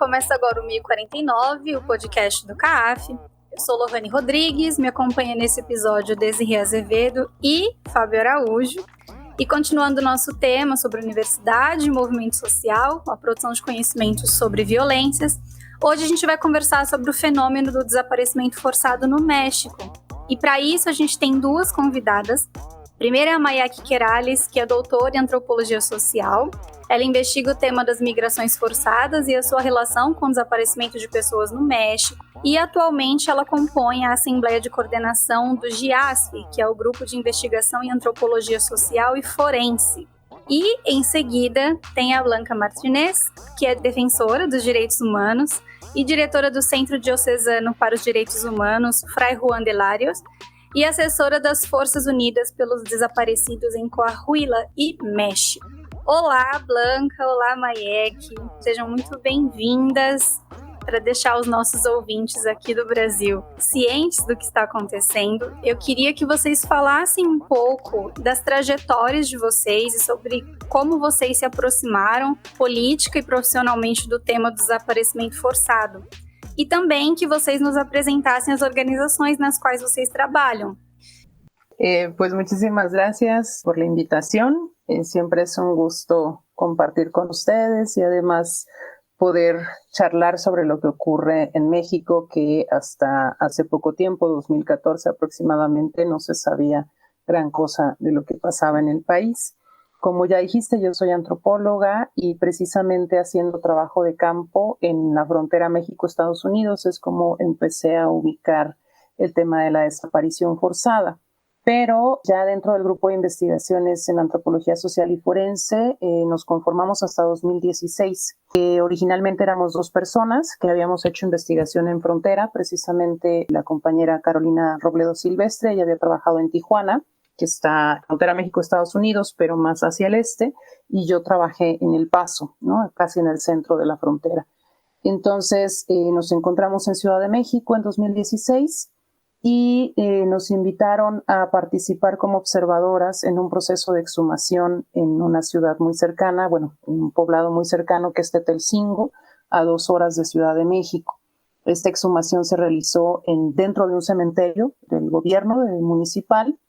Começa agora o 1049, o podcast do CAAF. Eu sou Lohane Rodrigues, me acompanha nesse episódio Desirê Azevedo e Fábio Araújo. E continuando o nosso tema sobre universidade e movimento social, a produção de conhecimentos sobre violências, hoje a gente vai conversar sobre o fenômeno do desaparecimento forçado no México. E para isso a gente tem duas convidadas. A primeira é a Mayek Querales, que é doutora em antropologia social. Ela investiga o tema das migrações forçadas e a sua relação com o desaparecimento de pessoas no México. E atualmente ela compõe a Assembleia de Coordenação do GIASF, que é o Grupo de Investigação em Antropologia Social e Forense. E, em seguida, tem a Blanca Martinez, que é defensora dos direitos humanos e diretora do Centro Diocesano para os Direitos Humanos, Fray Juan de Larios, e assessora das Forças Unidas pelos Desaparecidos em Coahuila e México. Olá, Blanca, olá, Mayek, sejam muito bem-vindas para deixar os nossos ouvintes aqui do Brasil cientes do que está acontecendo. Eu queria que vocês falassem um pouco das trajetórias de vocês e sobre como vocês se aproximaram política e profissionalmente do tema do desaparecimento forçado. E também que vocês nos apresentassem as organizações nas quais vocês trabalham. Pues muchísimas gracias por la invitación. Siempre es un gusto compartir con ustedes y además poder charlar sobre lo que ocurre en México, que hasta hace poco tiempo, 2014 aproximadamente, no se sabía gran cosa de lo que pasaba en el país. Como ya dijiste, yo soy antropóloga y precisamente haciendo trabajo de campo en la frontera México-Estados Unidos es como empecé a ubicar el tema de la desaparición forzada. Pero ya dentro del grupo de investigaciones en antropología social y forense nos conformamos hasta 2016. Originalmente éramos 2 personas que habíamos hecho investigación en frontera, precisamente la compañera Carolina Robledo Silvestre, ella había trabajado en Tijuana, que está frontera México-Estados Unidos, pero más hacia el este, y yo trabajé en El Paso, ¿no? Casi en el centro de la frontera. Entonces nos encontramos en Ciudad de México en 2016 y nos invitaron a participar como observadoras en un proceso de exhumación en una ciudad muy cercana, bueno, un poblado muy cercano que es Tetelcingo, a 2 horas de Ciudad de México. Esta exhumación se realizó dentro de un cementerio del gobierno, del municipal,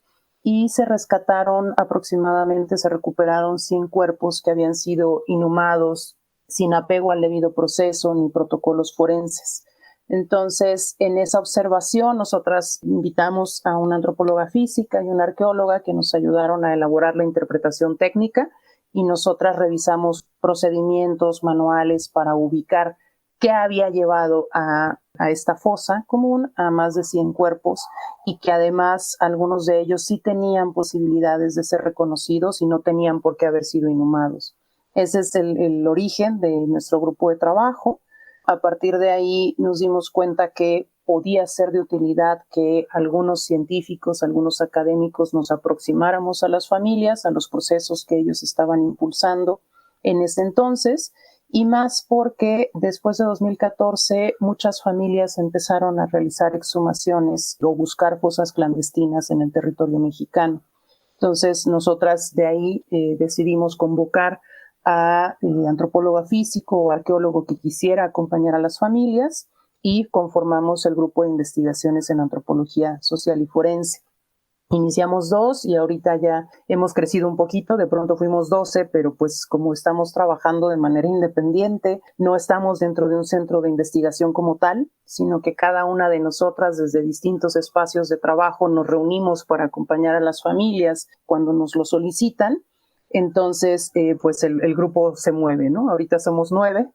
y se rescataron aproximadamente, se recuperaron 100 cuerpos que habían sido inhumados sin apego al debido proceso ni protocolos forenses. Entonces, en esa observación, nosotras invitamos a una antropóloga física y una arqueóloga que nos ayudaron a elaborar la interpretación técnica y nosotras revisamos procedimientos, manuales para ubicar qué había llevado a esta fosa común a más de 100 cuerpos y que además algunos de ellos sí tenían posibilidades de ser reconocidos y no tenían por qué haber sido inhumados. Ese es el origen de nuestro grupo de trabajo. A partir de ahí nos dimos cuenta que podía ser de utilidad que algunos científicos, algunos académicos nos aproximáramos a las familias, a los procesos que ellos estaban impulsando en ese entonces, y más porque después de 2014 muchas familias empezaron a realizar exhumaciones o buscar fosas clandestinas en el territorio mexicano. Entonces nosotras de ahí decidimos convocar a antropólogo físico o arqueólogo que quisiera acompañar a las familias y conformamos el grupo de investigaciones en antropología social y forense. Iniciamos 2 y ahorita ya hemos crecido un poquito, de pronto fuimos 12, pero pues como estamos trabajando de manera independiente, no estamos dentro de un centro de investigación como tal, sino que cada una de nosotras desde distintos espacios de trabajo nos reunimos para acompañar a las familias cuando nos lo solicitan. Entonces, pues el grupo se mueve, ¿no? Ahorita somos 9,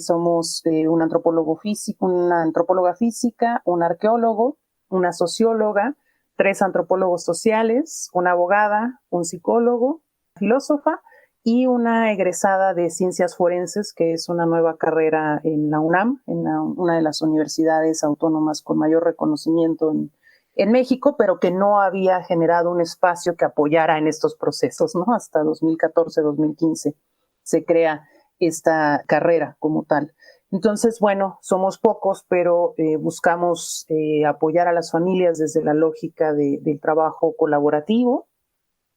somos un antropólogo físico, una antropóloga física, un arqueólogo, una socióloga, 3 antropólogos sociales, una abogada, un psicólogo, filósofa y una egresada de ciencias forenses, que es una nueva carrera en la UNAM, una de las universidades autónomas con mayor reconocimiento en México, pero que no había generado un espacio que apoyara en estos procesos, ¿no? Hasta 2014, 2015 se crea esta carrera como tal. Entonces, bueno, somos pocos, pero buscamos apoyar a las familias desde la lógica del trabajo colaborativo.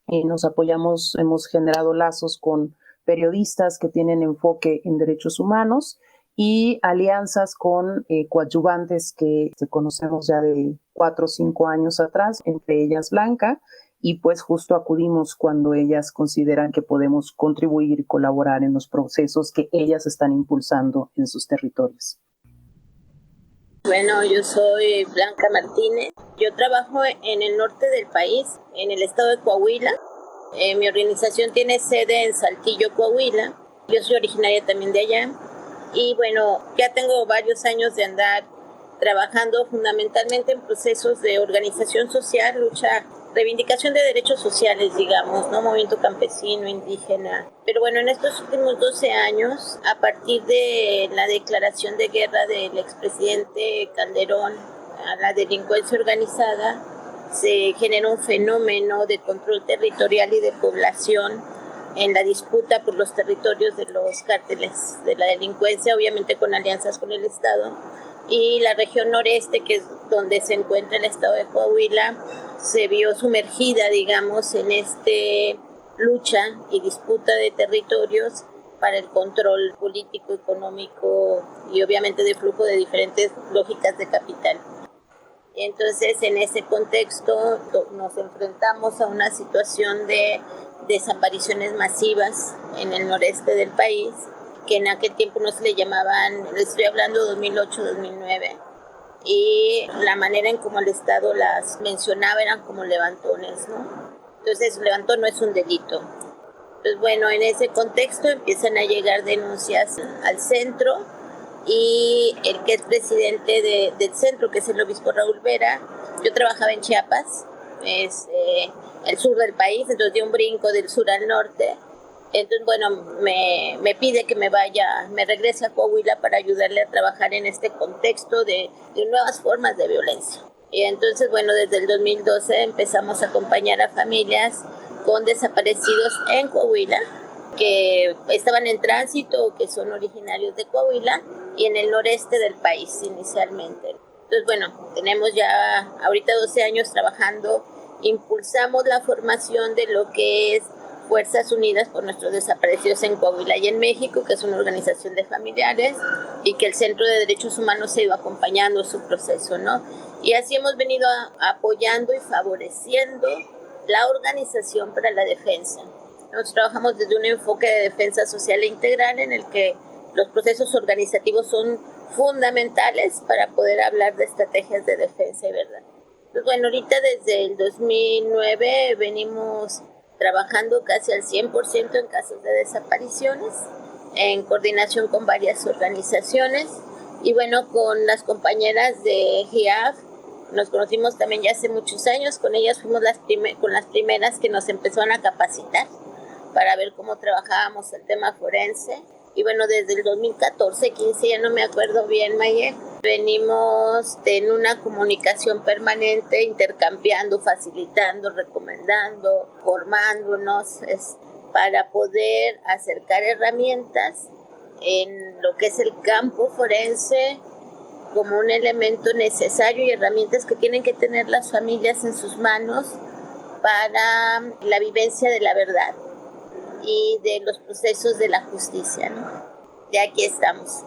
Nos apoyamos, hemos generado lazos con periodistas que tienen enfoque en derechos humanos y alianzas con coadyuvantes que conocemos ya de 4 o 5 años atrás, entre ellas Blanca, y pues justo acudimos cuando ellas consideran que podemos contribuir y colaborar en los procesos que ellas están impulsando en sus territorios. Bueno, yo soy Blanca Martínez. Yo trabajo en el norte del país, en el estado de Coahuila. Mi organización tiene sede en Saltillo, Coahuila. Yo soy originaria también de allá. Y bueno, ya tengo varios años de andar trabajando fundamentalmente en procesos de organización social, lucha, reivindicación de derechos sociales, digamos, ¿no? Movimiento campesino, indígena. Pero bueno, en estos últimos 12 años, a partir de la declaración de guerra del expresidente Calderón a la delincuencia organizada, se generó un fenómeno de control territorial y de población en la disputa por los territorios de los cárteles de la delincuencia, obviamente con alianzas con el Estado. Y la región noreste, que es donde se encuentra el estado de Coahuila, se vio sumergida, digamos, en esta lucha y disputa de territorios para el control político, económico y obviamente de flujo de diferentes lógicas de capital. Entonces, en ese contexto nos enfrentamos a una situación de desapariciones masivas en el noreste del país, que en aquel tiempo no se le llamaban, les estoy hablando de 2008-2009, y la manera en cómo el Estado las mencionaba eran como levantones, ¿no? Entonces, levantón no es un delito. Pues bueno, en ese contexto empiezan a llegar denuncias al centro, y el que es presidente del centro, que es el obispo Raúl Vera, yo trabajaba en Chiapas, es el sur del país, entonces di un brinco del sur al norte. Entonces, bueno, me pide que me regrese a Coahuila para ayudarle a trabajar en este contexto de nuevas formas de violencia. Y entonces, bueno, desde el 2012 empezamos a acompañar a familias con desaparecidos en Coahuila, que estaban en tránsito o que son originarios de Coahuila y en el noreste del país inicialmente. Entonces, bueno, tenemos ya ahorita 12 años trabajando, impulsamos la formación de lo que es Fuerzas Unidas por Nuestros Desaparecidos en Coahuila y en México, que es una organización de familiares, y que el Centro de Derechos Humanos se ha ido acompañando su proceso, ¿no? Y así hemos venido apoyando y favoreciendo la organización para la defensa. Nosotros trabajamos desde un enfoque de defensa social e integral en el que los procesos organizativos son fundamentales para poder hablar de estrategias de defensa y verdad. Pues bueno, ahorita desde el 2009 venimos trabajando casi al 100% en casos de desapariciones, en coordinación con varias organizaciones, y bueno, con las compañeras de GIAF nos conocimos también ya hace muchos años. Con ellas fuimos las primeras que nos empezaron a capacitar para ver cómo trabajábamos el tema forense. Y bueno, desde el 2014, 15, ya no me acuerdo bien, Maye, venimos en una comunicación permanente, intercambiando, facilitando, recomendando, formándonos para poder acercar herramientas en lo que es el campo forense como un elemento necesario y herramientas que tienen que tener las familias en sus manos para la vivencia de la verdad e de los procesos de la justiça, né? E aqui estamos.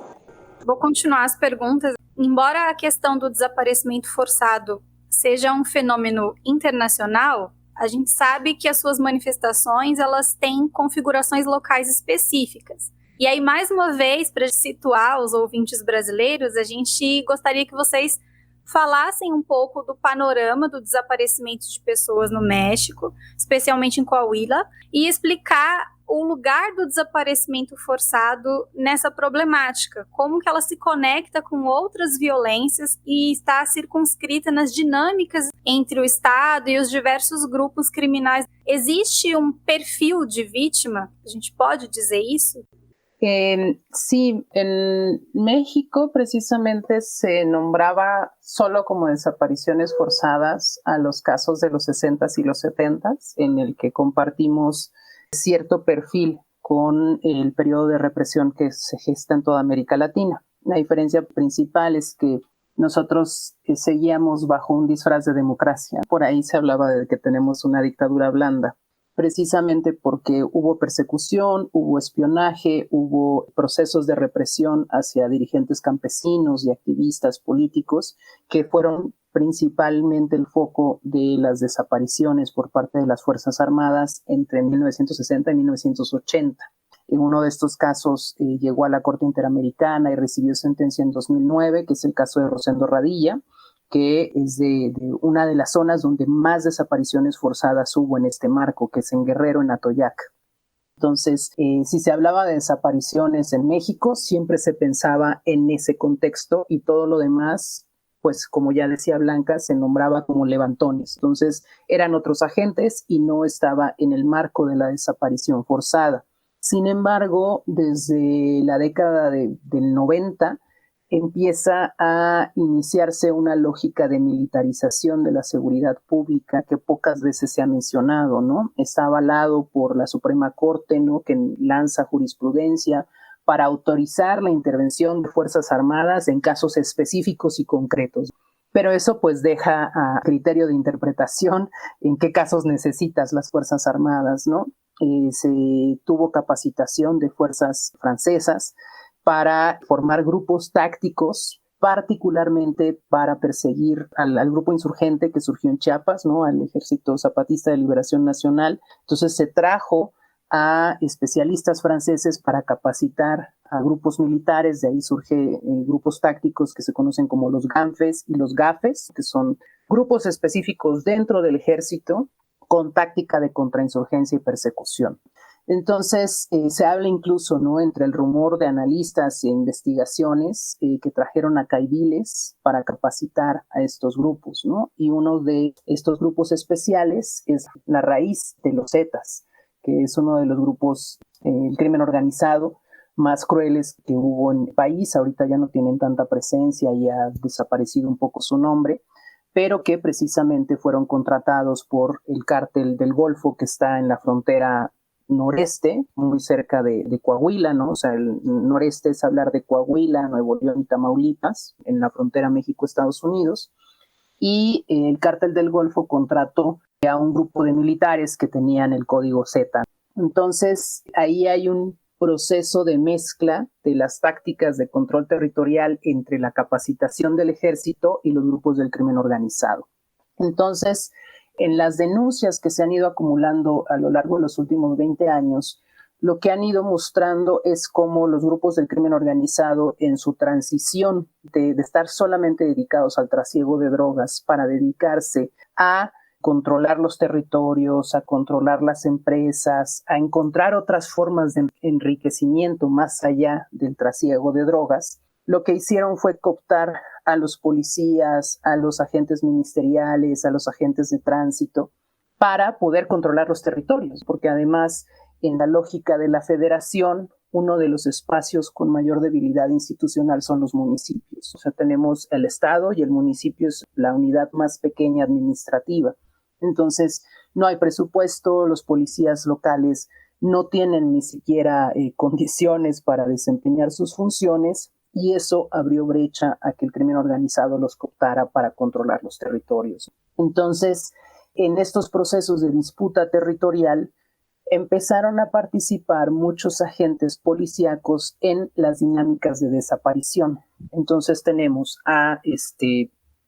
Vou continuar as perguntas. Embora a questão do desaparecimento forçado seja um fenômeno internacional, a gente sabe que as suas manifestações elas têm configurações locais específicas. E aí, mais uma vez, para situar os ouvintes brasileiros, a gente gostaria que vocês falassem um pouco do panorama do desaparecimento de pessoas no México, especialmente em Coahuila, e explicar o lugar do desaparecimento forçado nessa problemática, como que ela se conecta com outras violências e está circunscrita nas dinâmicas entre o Estado e os diversos grupos criminais. Existe um perfil de vítima? A gente pode dizer isso? Sí, en México precisamente se nombraba solo como desapariciones forzadas a los casos de los 60s y los 70s, en el que compartimos cierto perfil con el periodo de represión que se gesta en toda América Latina. La diferencia principal es que nosotros seguíamos bajo un disfraz de democracia. Por ahí se hablaba de que tenemos una dictadura blanda. precisamente porque hubo persecución, hubo espionaje, hubo procesos de represión hacia dirigentes campesinos y activistas políticos que fueron principalmente el foco de las desapariciones por parte de las Fuerzas Armadas entre 1960 y 1980. En uno de estos casos llegó a la Corte Interamericana y recibió sentencia en 2009, que es el caso de Rosendo Radilla, que es de una de las zonas donde más desapariciones forzadas hubo en este marco, que es en Guerrero, en Atoyac. Entonces, si se hablaba de desapariciones en México, siempre se pensaba en ese contexto y todo lo demás, pues como ya decía Blanca, se nombraba como levantones. Entonces, eran otros agentes y no estaba en el marco de la desaparición forzada. Sin embargo, desde la década del 90, empieza a iniciarse una lógica de militarización de la seguridad pública que pocas veces se ha mencionado, ¿no? Está avalado por la Suprema Corte, ¿no?, que lanza jurisprudencia para autorizar la intervención de Fuerzas Armadas en casos específicos y concretos. Pero eso pues deja a criterio de interpretación en qué casos necesitas las Fuerzas Armadas, ¿no? Se tuvo capacitación de fuerzas francesas para formar grupos tácticos, particularmente para perseguir al grupo insurgente que surgió en Chiapas, ¿no?, al Ejército Zapatista de Liberación Nacional. Entonces se trajo a especialistas franceses para capacitar a grupos militares, de ahí surgen grupos tácticos que se conocen como los GANFES y los GAFES, que son grupos específicos dentro del ejército con táctica de contrainsurgencia y persecución. Entonces, se habla incluso, ¿no?, entre el rumor de analistas e investigaciones que trajeron a caiviles para capacitar a estos grupos, ¿no? Y uno de estos grupos especiales es la raíz de los Zetas, que es uno de los grupos, el crimen organizado, más crueles que hubo en el país. Ahorita ya no tienen tanta presencia y ha desaparecido un poco su nombre, pero que precisamente fueron contratados por el cártel del Golfo, que está en la frontera noreste, muy cerca de Coahuila, ¿no? O sea, el noreste es hablar de Coahuila, Nuevo León y Tamaulipas, en la frontera México-Estados Unidos, y el cártel del Golfo contrató a un grupo de militares que tenían el código Z. Entonces, ahí hay un proceso de mezcla de las tácticas de control territorial entre la capacitación del ejército y los grupos del crimen organizado. Entonces, en las denuncias que se han ido acumulando a lo largo de los últimos 20 años, lo que han ido mostrando es cómo los grupos del crimen organizado, en su transición de estar solamente dedicados al trasiego de drogas para dedicarse a controlar los territorios, a controlar las empresas, a encontrar otras formas de enriquecimiento más allá del trasiego de drogas, lo que hicieron fue cooptar a los policías, a los agentes ministeriales, a los agentes de tránsito, para poder controlar los territorios, porque además, en la lógica de la federación, uno de los espacios con mayor debilidad institucional son los municipios. O sea, tenemos el Estado y el municipio es la unidad más pequeña administrativa. Entonces, no hay presupuesto, los policías locales no tienen ni siquiera condiciones para desempeñar sus funciones, y eso abrió brecha a que el crimen organizado los cooptara para controlar los territorios. Entonces, en estos procesos de disputa territorial, empezaron a participar muchos agentes policíacos en las dinámicas de desaparición. Entonces tenemos a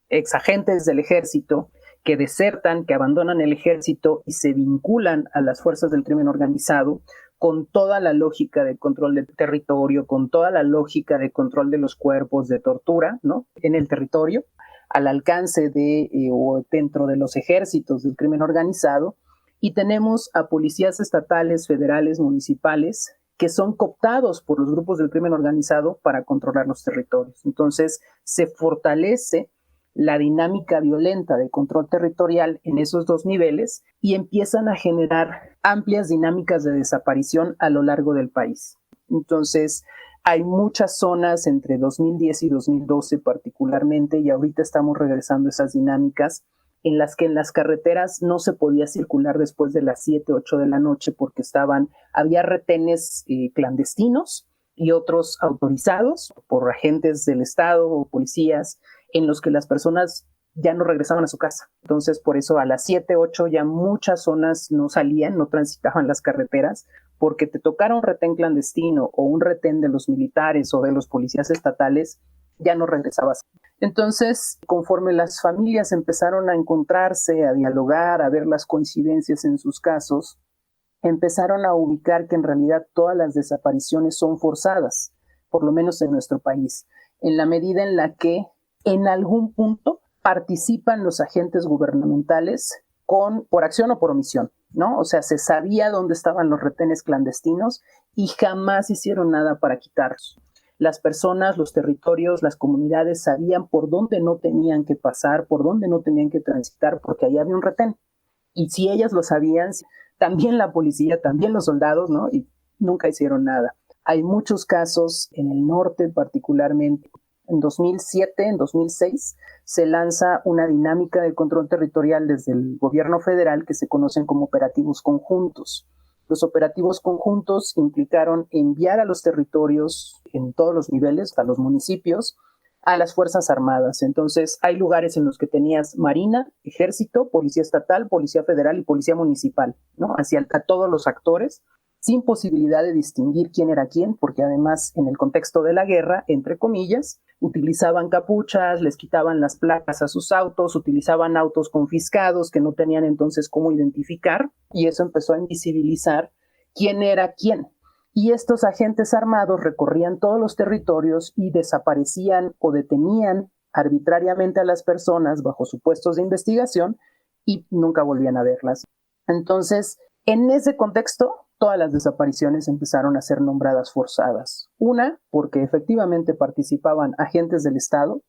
exagentes del ejército que desertan, que abandonan el ejército y se vinculan a las fuerzas del crimen organizado con toda la lógica de control del territorio, con toda la lógica de control de los cuerpos, de tortura, ¿no?, en el territorio, al alcance de o dentro de los ejércitos del crimen organizado. Y tenemos a policías estatales, federales, municipales, que son cooptados por los grupos del crimen organizado para controlar los territorios. Entonces, se fortalece la dinámica violenta de control territorial en esos dos niveles y empiezan a generar amplias dinámicas de desaparición a lo largo del país. Entonces, hay muchas zonas entre 2010 y 2012 particularmente, y ahorita estamos regresando a esas dinámicas, en las que en las carreteras no se podía circular después de las 7, 8 de la noche porque había retenes clandestinos y otros autorizados por agentes del Estado o policías, en los que las personas ya no regresaban a su casa. Entonces, por eso a las 7, 8 ya muchas zonas no salían, no transitaban las carreteras, porque te tocara un retén clandestino o un retén de los militares o de los policías estatales, ya no regresabas. Entonces, conforme las familias empezaron a encontrarse, a dialogar, a ver las coincidencias en sus casos, empezaron a ubicar que en realidad todas las desapariciones son forzadas, por lo menos en nuestro país, en la medida en la que en algún punto participan los agentes gubernamentales por acción o por omisión, ¿no? O sea, se sabía dónde estaban los retenes clandestinos y jamás hicieron nada para quitarlos. Las personas, los territorios, las comunidades sabían por dónde no tenían que pasar, por dónde no tenían que transitar, porque ahí había un retén. Y si ellas lo sabían, también la policía, también los soldados, ¿no? Y nunca hicieron nada. Hay muchos casos en el norte particularmente. En 2007, en 2006, se lanza una dinámica de control territorial desde el gobierno federal que se conocen como operativos conjuntos. Los operativos conjuntos implicaron enviar a los territorios en todos los niveles, a los municipios, a las Fuerzas Armadas. Entonces, hay lugares en los que tenías Marina, Ejército, Policía Estatal, Policía Federal y Policía Municipal, ¿no? A todos los actores, sin posibilidad de distinguir quién era quién, porque además, en el contexto de la guerra, entre comillas, utilizaban capuchas, les quitaban las placas a sus autos, utilizaban autos confiscados que no tenían entonces cómo identificar, y eso empezó a invisibilizar quién era quién. Y estos agentes armados recorrían todos los territorios y desaparecían o detenían arbitrariamente a las personas bajo supuestos de investigación y nunca volvían a verlas. Entonces, en ese contexto, todas las desapariciones empezaron a ser nombradas forzadas. Una, porque efectivamente participaban agentes del Estado,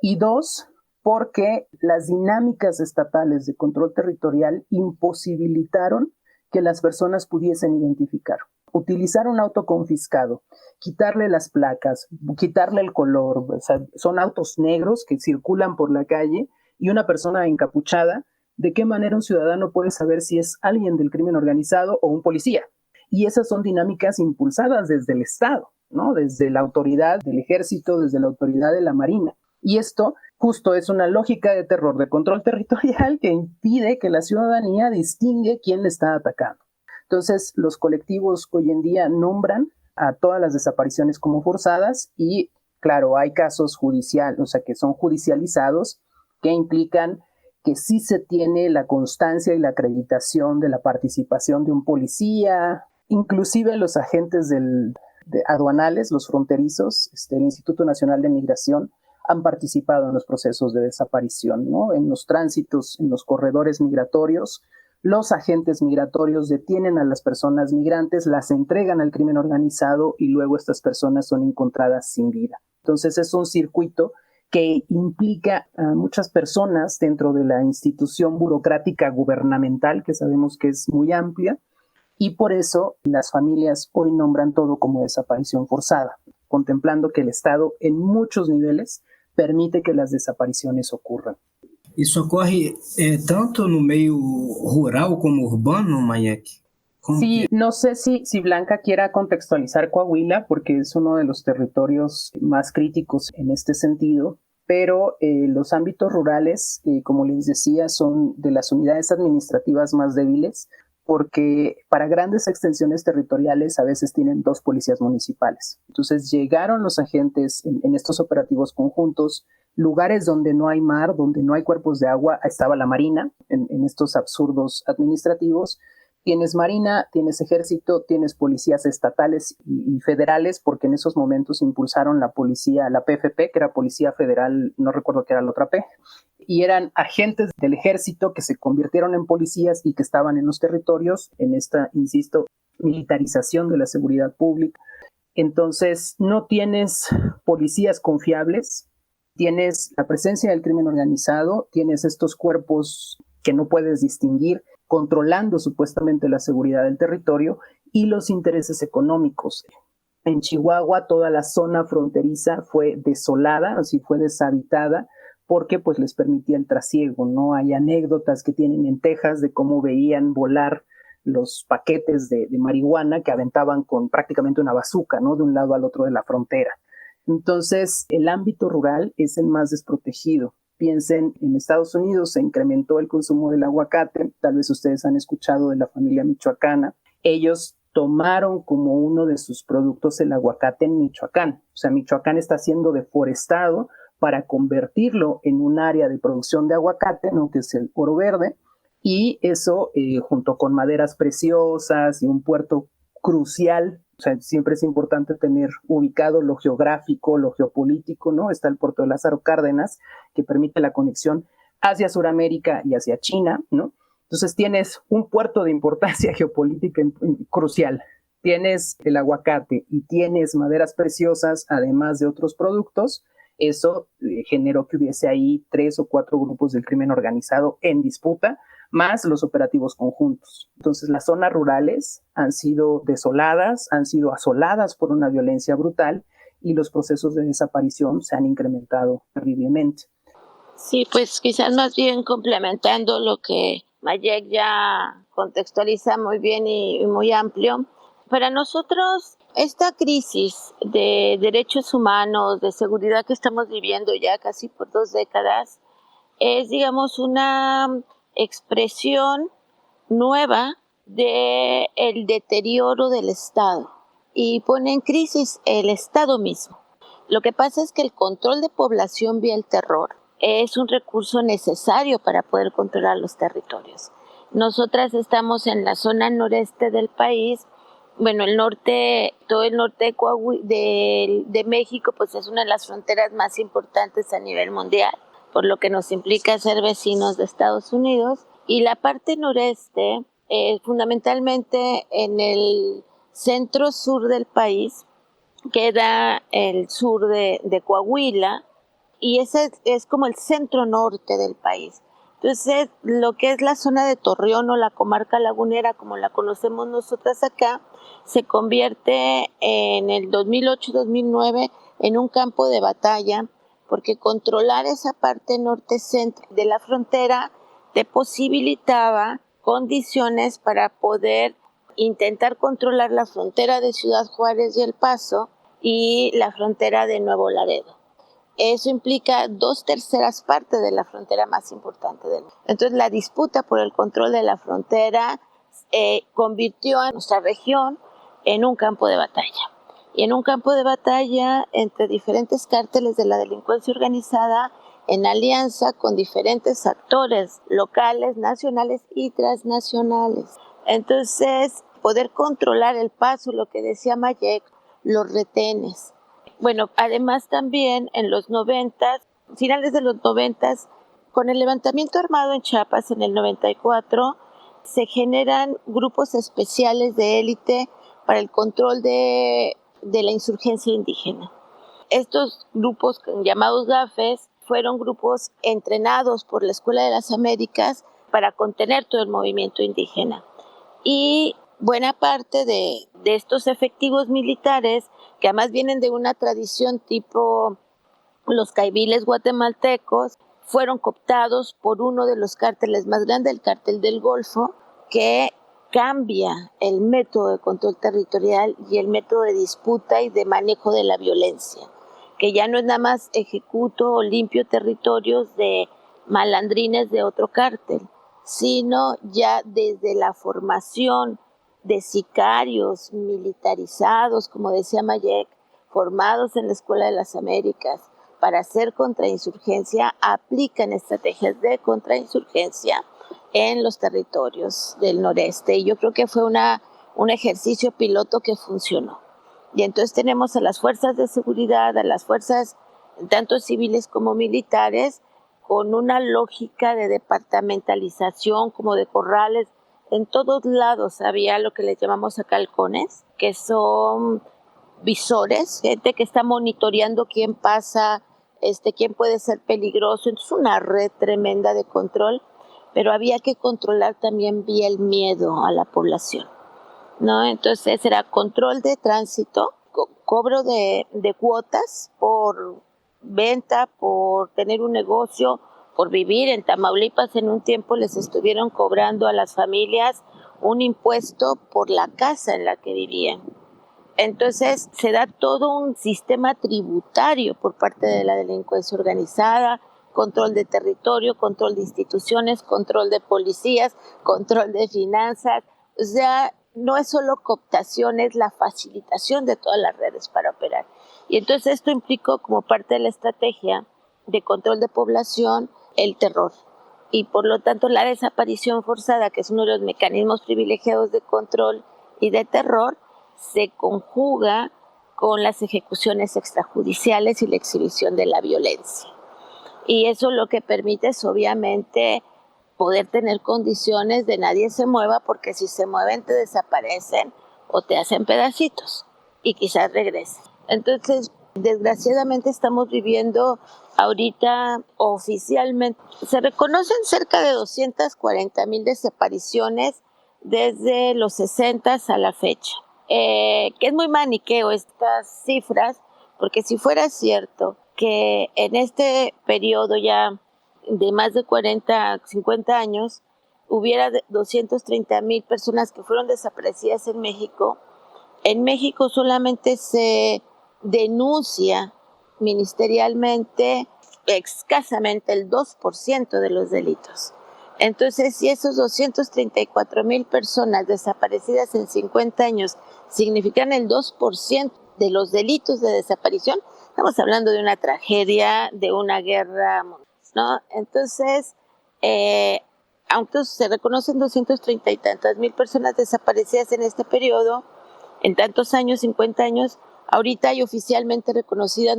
y dos, porque las dinámicas estatales de control territorial imposibilitaron que las personas pudiesen identificar. Utilizar un auto confiscado, quitarle las placas, quitarle el color, o sea, son autos negros que circulan por la calle y una persona encapuchada, ¿de qué manera un ciudadano puede saber si es alguien del crimen organizado o un policía? Y esas son dinámicas impulsadas desde el Estado, ¿no? Desde la autoridad del Ejército, desde la autoridad de la Marina. Y esto justo es una lógica de terror, de control territorial que impide que la ciudadanía distingue quién le está atacando. Entonces, los colectivos hoy en día nombran a todas las desapariciones como forzadas y, claro, hay casos judiciales, o sea, que son judicializados, que implican que sí se tiene la constancia y la acreditación de la participación de un policía, inclusive los agentes aduanales, los fronterizos, el Instituto Nacional de Migración, han participado en los procesos de desaparición, ¿no? En los tránsitos, en los corredores migratorios. Los agentes migratorios detienen a las personas migrantes, las entregan al crimen organizado y luego estas personas son encontradas sin vida. Entonces es un circuito que implica a muchas personas dentro de la institución burocrática gubernamental, que sabemos que es muy amplia, y por eso las familias hoy nombran todo como desaparición forzada, contemplando que el Estado en muchos niveles permite que las desapariciones ocurran. Isso ocorre tanto no meio rural como urbano, Mayek? Sí, no sé si Blanca quiera contextualizar Coahuila, porque es uno de los territorios más críticos en este sentido, pero los ámbitos rurales, como les decía, son de las unidades administrativas más débiles, porque para grandes extensiones territoriales a veces tienen 2 policías municipales. Entonces llegaron los agentes en estos operativos conjuntos, lugares donde no hay mar, donde no hay cuerpos de agua, estaba la Marina en estos absurdos administrativos. Tienes Marina, tienes Ejército, tienes policías estatales y federales, porque en esos momentos impulsaron la policía, la PFP, que era Policía Federal, no recuerdo qué era la otra P, y eran agentes del Ejército que se convirtieron en policías y que estaban en los territorios, en esta, insisto, militarización de la seguridad pública. Entonces, no tienes policías confiables, tienes la presencia del crimen organizado, tienes estos cuerpos que no puedes distinguir, controlando supuestamente la seguridad del territorio y los intereses económicos. En Chihuahua toda la zona fronteriza fue desolada, así fue deshabitada, porque pues les permitía el trasiego, ¿no? Hay anécdotas que tienen en Texas de cómo veían volar los paquetes de marihuana que aventaban con prácticamente una bazuca, ¿no? De un lado al otro de la frontera. Entonces, el ámbito rural es el más desprotegido. Piensen, en Estados Unidos se incrementó el consumo del aguacate, tal vez ustedes han escuchado de la familia michoacana. Ellos tomaron como uno de sus productos el aguacate en Michoacán. O sea, Michoacán está siendo deforestado para convertirlo en un área de producción de aguacate, ¿no? Que es el oro verde, y eso junto con maderas preciosas y un puerto crucial. O sea, siempre es importante tener ubicado lo geográfico, lo geopolítico, ¿no? Está el puerto de Lázaro Cárdenas, que permite la conexión hacia Sudamérica y hacia China, ¿no? Entonces tienes un puerto de importancia geopolítica crucial, tienes el aguacate y tienes maderas preciosas, además de otros productos. Eso generó que hubiese ahí 3 o 4 grupos del crimen organizado en disputa, más los operativos conjuntos. Entonces las zonas rurales han sido desoladas, han sido asoladas por una violencia brutal y los procesos de desaparición se han incrementado terriblemente. Sí, pues quizás más bien complementando lo que Mayek ya contextualiza muy bien y muy amplio. Para nosotros, esta crisis de derechos humanos, de seguridad que estamos viviendo ya casi por 2 décadas, es, digamos, una expresión nueva del deterioro del Estado y pone en crisis el Estado mismo. Lo que pasa es que el control de población vía el terror es un recurso necesario para poder controlar los territorios. Nosotras estamos en la zona noreste del país. Bueno, el norte, todo el norte de México, pues es una de las fronteras más importantes a nivel mundial, por lo que nos implica ser vecinos de Estados Unidos. Y la parte noreste, fundamentalmente en el centro-sur del país, queda el sur de Coahuila, y ese es como el centro norte del país. Entonces, lo que es la zona de Torreón o la comarca lagunera, como la conocemos nosotras acá, se convierte en el 2008-2009 en un campo de batalla, porque controlar esa parte norte-centro de la frontera te posibilitaba condiciones para poder intentar controlar la frontera de Ciudad Juárez y El Paso y la frontera de Nuevo Laredo. Eso implica 2/3 partes de la frontera más importante del mundo. Entonces, la disputa por el control de la frontera convirtió a nuestra región en un campo de batalla. Y en un campo de batalla entre diferentes cárteles de la delincuencia organizada, en alianza con diferentes actores locales, nacionales y transnacionales. Entonces, poder controlar el paso, lo que decía Mayek, los retenes. Bueno, además también en los 90, finales de los 90, con el levantamiento armado en Chiapas en el 94, se generan grupos especiales de élite para el control de la insurgencia indígena. Estos grupos llamados GAFES fueron grupos entrenados por la Escuela de las Américas para contener todo el movimiento indígena. Y buena parte de estos efectivos militares, que además vienen de una tradición tipo los caiviles guatemaltecos, fueron cooptados por uno de los cárteles más grandes, el Cártel del Golfo, que cambia el método de control territorial y el método de disputa y de manejo de la violencia, que ya no es nada más ejecuto o limpio territorios de malandrines de otro cártel, sino ya desde la formación de sicarios militarizados, como decía Mayek, formados en la Escuela de las Américas para hacer contrainsurgencia, aplican estrategias de contrainsurgencia en los territorios del noreste. Y yo creo que fue un ejercicio piloto que funcionó. Y entonces tenemos a las fuerzas de seguridad, a las fuerzas tanto civiles como militares, con una lógica de departamentalización, como de corrales. En todos lados había lo que les llamamos acá halcones, que son visores, gente que está monitoreando quién pasa, quién puede ser peligroso. Entonces, una red tremenda de control, pero había que controlar también vía el miedo a la población, ¿no? Entonces era control de tránsito, cobro de cuotas por venta, por tener un negocio, por vivir. En Tamaulipas en un tiempo les estuvieron cobrando a las familias un impuesto por la casa en la que vivían. Entonces se da todo un sistema tributario por parte de la delincuencia organizada, control de territorio, control de instituciones, control de policías, control de finanzas. O sea, no es solo cooptación, es la facilitación de todas las redes para operar. Y entonces esto implicó como parte de la estrategia de control de población el terror. Y por lo tanto la desaparición forzada, que es uno de los mecanismos privilegiados de control y de terror, se conjuga con las ejecuciones extrajudiciales y la exhibición de la violencia. Y eso lo que permite es obviamente poder tener condiciones de nadie se mueva, porque si se mueven te desaparecen o te hacen pedacitos y quizás regresen. Entonces, desgraciadamente estamos viviendo ahorita oficialmente, se reconocen cerca de 240,000 desapariciones desde los 60 a la fecha. Que es muy maniqueo estas cifras, porque si fuera cierto que en este periodo ya de más de 40, 50 años hubiera 230,000 personas que fueron desaparecidas en México solamente se denuncia ministerialmente escasamente el 2% de los delitos. Entonces, si esos 234,000 personas desaparecidas en 50 años significan el 2% de los delitos de desaparición, estamos hablando de una tragedia, de una guerra, ¿no? Entonces, aunque se reconocen 230 y tantas mil personas desaparecidas en este periodo, en tantos años, 50 años, ahorita hay oficialmente reconocidas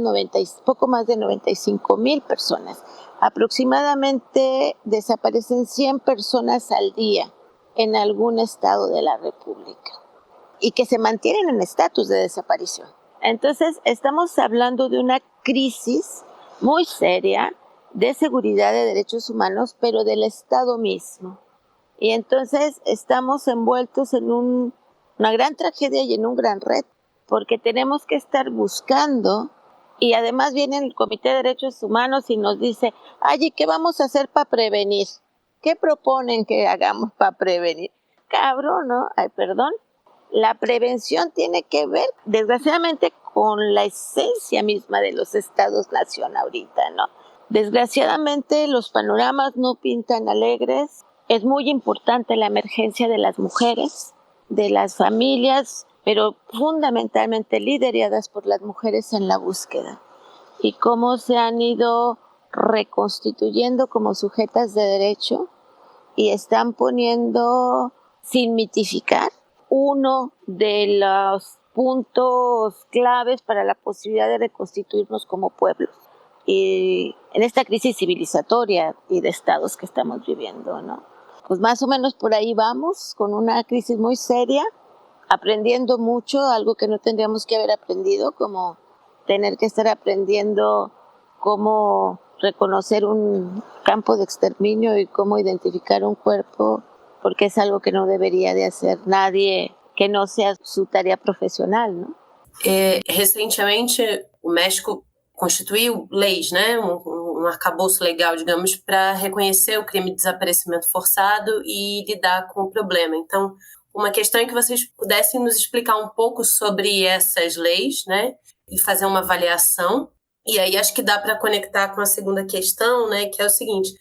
poco más de 95,000 personas. Aproximadamente desaparecen 100 personas al día en algún estado de la República y que se mantienen en estatus de desaparición. Entonces, estamos hablando de una crisis muy seria de seguridad de derechos humanos, pero del Estado mismo. Y entonces estamos envueltos en una gran tragedia y en un gran reto, porque tenemos que estar buscando, y además viene el Comité de Derechos Humanos y nos dice, ¿y qué vamos a hacer para prevenir? ¿Qué proponen que hagamos para prevenir? Cabrón, ¿no? Perdón. La prevención tiene que ver, desgraciadamente, con la esencia misma de los estados-nación ahorita, ¿no? Desgraciadamente, los panoramas no pintan alegres. Es muy importante la emergencia de las mujeres, de las familias, pero fundamentalmente lideradas por las mujeres en la búsqueda. Y cómo se han ido reconstituyendo como sujetas de derecho y están poniendo, sin mitificar, uno de los puntos claves para la posibilidad de reconstituirnos como pueblos. Y en esta crisis civilizatoria y de estados que estamos viviendo, ¿no? Pues más o menos por ahí vamos, con una crisis muy seria, aprendiendo mucho, algo que no tendríamos que haber aprendido, como tener que estar aprendiendo cómo reconocer un campo de exterminio y cómo identificar un cuerpo, porque es algo que no debería de hacer nadie que no sea su tarea profesional, ¿no? Recentemente, o México constituiu leis, né, arcabouço legal, digamos, para reconhecer o crime de desaparecimento forçado e lidar com o problema. Então, uma questão é que vocês pudessem nos explicar um pouco sobre essas leis, né, e fazer uma avaliação. E aí acho que dá para conectar com a segunda questão, né, que é o seguinte: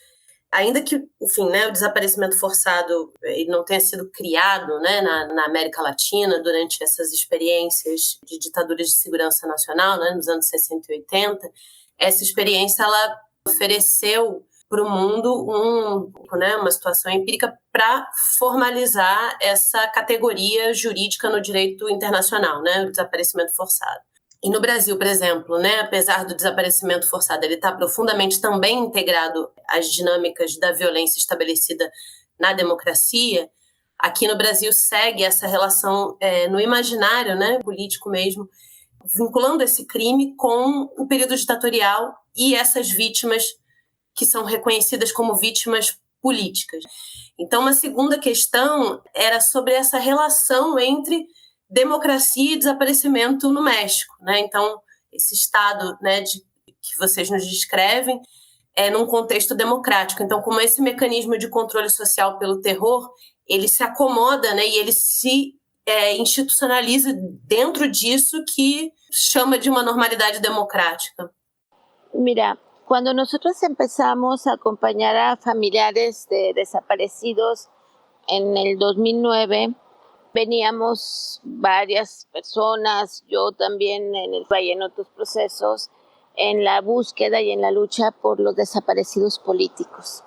ainda que, enfim, né, o desaparecimento forçado ele não tenha sido criado, né, na América Latina durante essas experiências de ditaduras de segurança nacional, né, nos anos 60 e 80, essa experiência ela ofereceu para o mundo uma situação empírica para formalizar essa categoria jurídica no direito internacional, né, o desaparecimento forçado. E no Brasil, por exemplo, né, apesar do desaparecimento forçado ele estar profundamente também integrado às dinâmicas da violência estabelecida na democracia, aqui no Brasil segue essa relação no imaginário, né, político mesmo, vinculando esse crime com o período ditatorial e essas vítimas que são reconhecidas como vítimas políticas. Então, uma segunda questão era sobre essa relação entre democracia e desaparecimento no México, né? Então, esse estado, né, que vocês nos descrevem é num contexto democrático. Então, como esse mecanismo de controle social pelo terror, ele se acomoda, né, e ele se institucionaliza dentro disso que chama de uma normalidade democrática. Mira, Cuando nosotros empezamos a acompañar a familiares de desaparecidos en el 2009, veníamos varias personas, yo también en otros procesos, en la búsqueda y en la lucha por los desaparecidos políticos,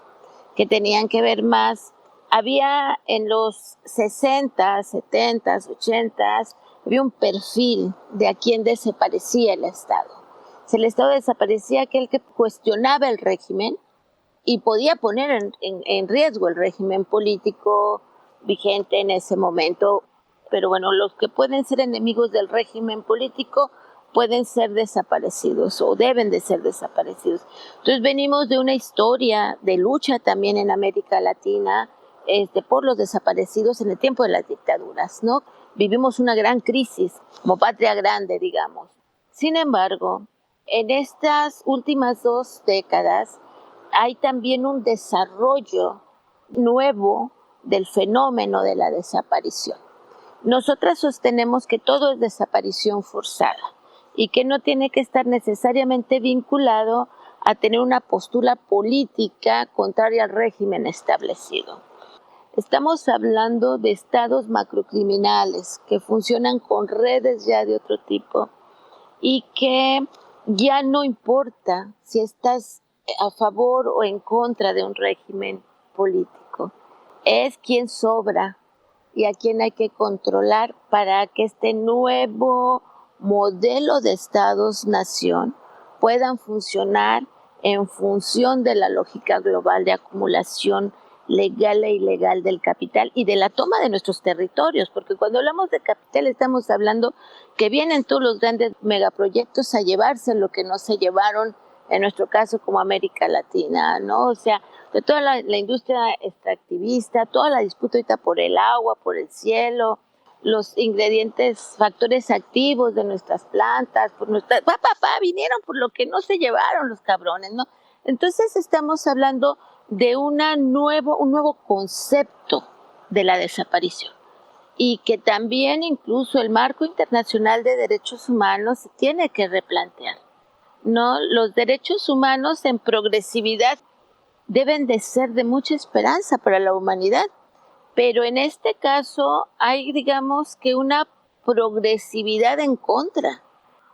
que tenían que ver más. Había en los 60, 70, 80, había un perfil de a quién desaparecía el Estado. Si el Estado desaparecía, aquel que cuestionaba el régimen y podía poner en riesgo el régimen político vigente en ese momento. Pero bueno, los que pueden ser enemigos del régimen político pueden ser desaparecidos o deben de ser desaparecidos. Entonces venimos de una historia de lucha también en América Latina por los desaparecidos en el tiempo de las dictaduras, ¿no? Vivimos una gran crisis como patria grande, digamos. Sin embargo, en estas últimas 2 décadas hay también un desarrollo nuevo del fenómeno de la desaparición. Nosotras sostenemos que todo es desaparición forzada y que no tiene que estar necesariamente vinculado a tener una postura política contraria al régimen establecido. Estamos hablando de estados macrocriminales que funcionan con redes ya de otro tipo y que ya no importa si estás a favor o en contra de un régimen político. Es quien sobra y a quién hay que controlar para que este nuevo modelo de estados-nación puedan funcionar en función de la lógica global de acumulación legal e ilegal del capital y de la toma de nuestros territorios, porque cuando hablamos de capital estamos hablando que vienen todos los grandes megaproyectos a llevarse lo que no se llevaron, en nuestro caso como América Latina, ¿no? O sea, de toda la industria extractivista, toda la disputa ahorita por el agua, por el cielo, los ingredientes, factores activos de nuestras plantas, por nuestras... vinieron por lo que no se llevaron los cabrones, ¿no? Entonces estamos hablando de un nuevo concepto de la desaparición y que también incluso el marco internacional de derechos humanos se tiene que replantear, ¿no? Los derechos humanos en progresividad deben de ser de mucha esperanza para la humanidad, pero en este caso hay, digamos, que una progresividad en contra.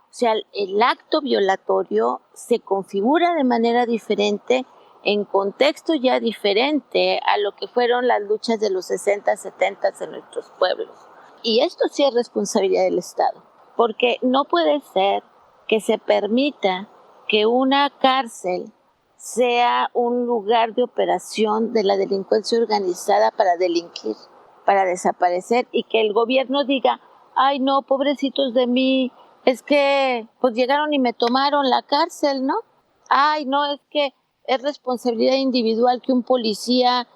O sea, el acto violatorio se configura de manera diferente, en contexto ya diferente a lo que fueron las luchas de los 60, 70 en nuestros pueblos. Y esto sí es responsabilidad del Estado, porque no puede ser que se permita que una cárcel sea un lugar de operación de la delincuencia organizada para delinquir, para desaparecer, y que el gobierno diga, ay no, pobrecitos de mí, es que pues llegaron y me tomaron la cárcel, ¿no? Ay no, es que es responsabilidad individual que un policía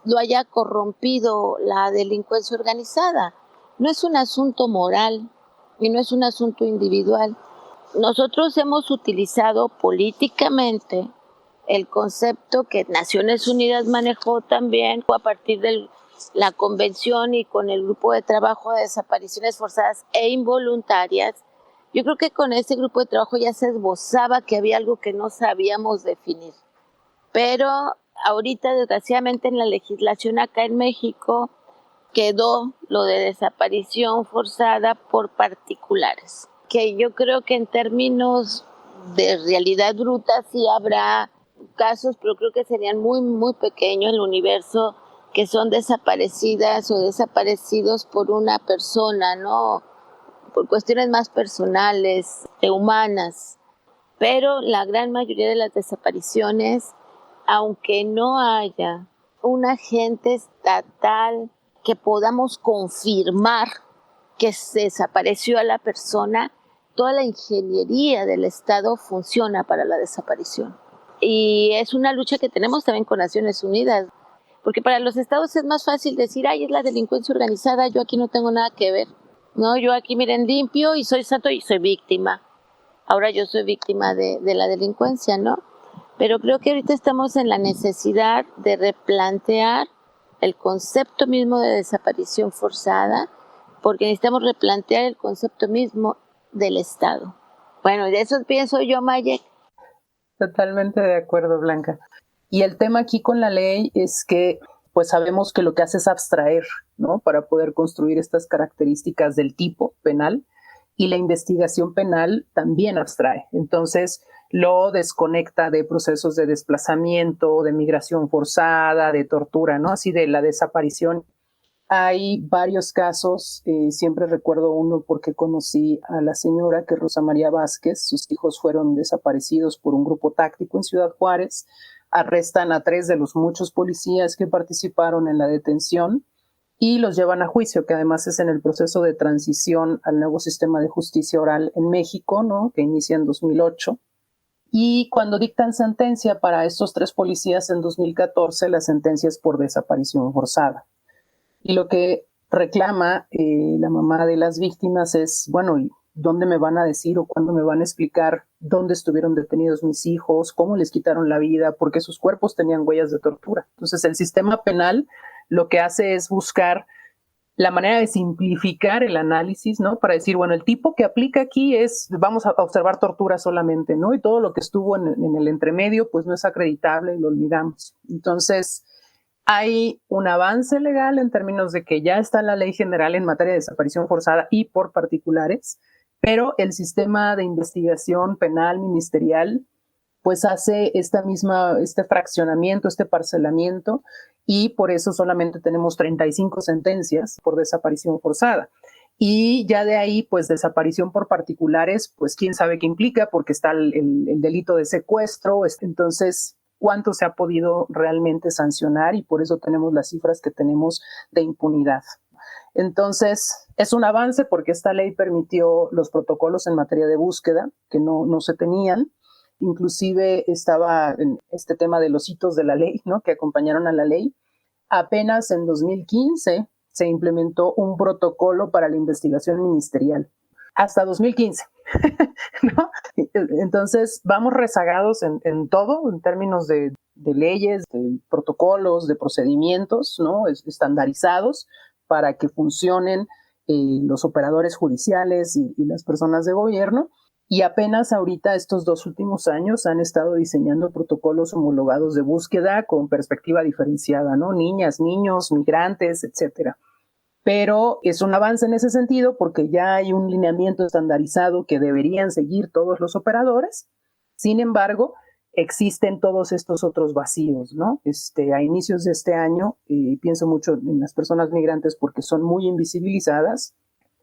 lo haya corrompido la delincuencia organizada. No es un asunto moral y no es un asunto individual. Nosotros hemos utilizado políticamente el concepto que Naciones Unidas manejó también a partir de la convención y con el grupo de trabajo de desapariciones forzadas e involuntarias. Yo creo que con ese grupo de trabajo ya se esbozaba que había algo que no sabíamos definir. Pero ahorita, desgraciadamente, en la legislación acá en México quedó lo de desaparición forzada por particulares, que yo creo que en términos de realidad bruta sí habrá casos, pero creo que serían muy, muy pequeños el universo que son desaparecidas o desaparecidos por una persona, ¿no? Por cuestiones más personales, humanas. Pero la gran mayoría de las desapariciones, aunque no haya un agente estatal que podamos confirmar que se desapareció a la persona, toda la ingeniería del Estado funciona para la desaparición. Y es una lucha que tenemos también con Naciones Unidas, porque para los estados es más fácil decir, ay, es la delincuencia organizada, yo aquí no tengo nada que ver. No, yo aquí miren limpio y soy santo y soy víctima. Ahora yo soy víctima de la delincuencia, ¿no? Pero creo que ahorita estamos en la necesidad de replantear el concepto mismo de desaparición forzada, porque necesitamos replantear el concepto mismo del Estado. Bueno, de eso pienso yo, Mayek. Totalmente de acuerdo, Blanca. Y el tema aquí con la ley es que pues sabemos que lo que hace es abstraer, ¿no? Para poder construir estas características del tipo penal, y la investigación penal también abstrae. Entonces lo desconecta de procesos de desplazamiento, de migración forzada, de tortura, ¿no? Así de la desaparición. Hay varios casos, siempre recuerdo uno porque conocí a la señora, que es Rosa María Vázquez. Sus hijos fueron desaparecidos por un grupo táctico en Ciudad Juárez. Arrestan a 3 de los muchos policías que participaron en la detención y los llevan a juicio, que además es en el proceso de transición al nuevo sistema de justicia oral en México, ¿no? Que inicia en 2008. Y cuando dictan sentencia para estos 3 policías en 2014, la sentencia es por desaparición forzada. Y lo que reclama la mamá de las víctimas es, bueno, ¿y dónde me van a decir o cuándo me van a explicar dónde estuvieron detenidos mis hijos, cómo les quitaron la vida, porque sus cuerpos tenían huellas de tortura? Entonces el sistema penal lo que hace es buscar la manera de simplificar el análisis, ¿no? Para decir, bueno, el tipo que aplica aquí es, vamos a observar tortura solamente, ¿no? Y todo lo que estuvo en el entremedio, pues no es acreditable y lo olvidamos. Entonces, hay un avance legal en términos de que ya está la ley general en materia de desaparición forzada y por particulares, pero el sistema de investigación penal ministerial pues hace este fraccionamiento, este parcelamiento, y por eso solamente tenemos 35 sentencias por desaparición forzada. Y ya de ahí, pues desaparición por particulares, pues quién sabe qué implica, porque está el delito de secuestro. Entonces, ¿cuánto se ha podido realmente sancionar? Y por eso tenemos las cifras que tenemos de impunidad. Entonces, es un avance porque esta ley permitió los protocolos en materia de búsqueda que no se tenían. Inclusive estaba en este tema de los hitos de la ley, ¿no? Que acompañaron a la ley. Apenas en 2015 se implementó un protocolo para la investigación ministerial. Hasta 2015, ¿no? Entonces, vamos rezagados en todo, en términos de leyes, de protocolos, de procedimientos, ¿no? Estandarizados para que funcionen los operadores judiciales y las personas de gobierno. Y apenas ahorita, estos 2 últimos años, han estado diseñando protocolos homologados de búsqueda con perspectiva diferenciada, ¿no? Niñas, niños, migrantes, etcétera. Pero es un avance en ese sentido porque ya hay un lineamiento estandarizado que deberían seguir todos los operadores. Sin embargo, existen todos estos otros vacíos, ¿no? A inicios de este año, pienso mucho en las personas migrantes porque son muy invisibilizadas.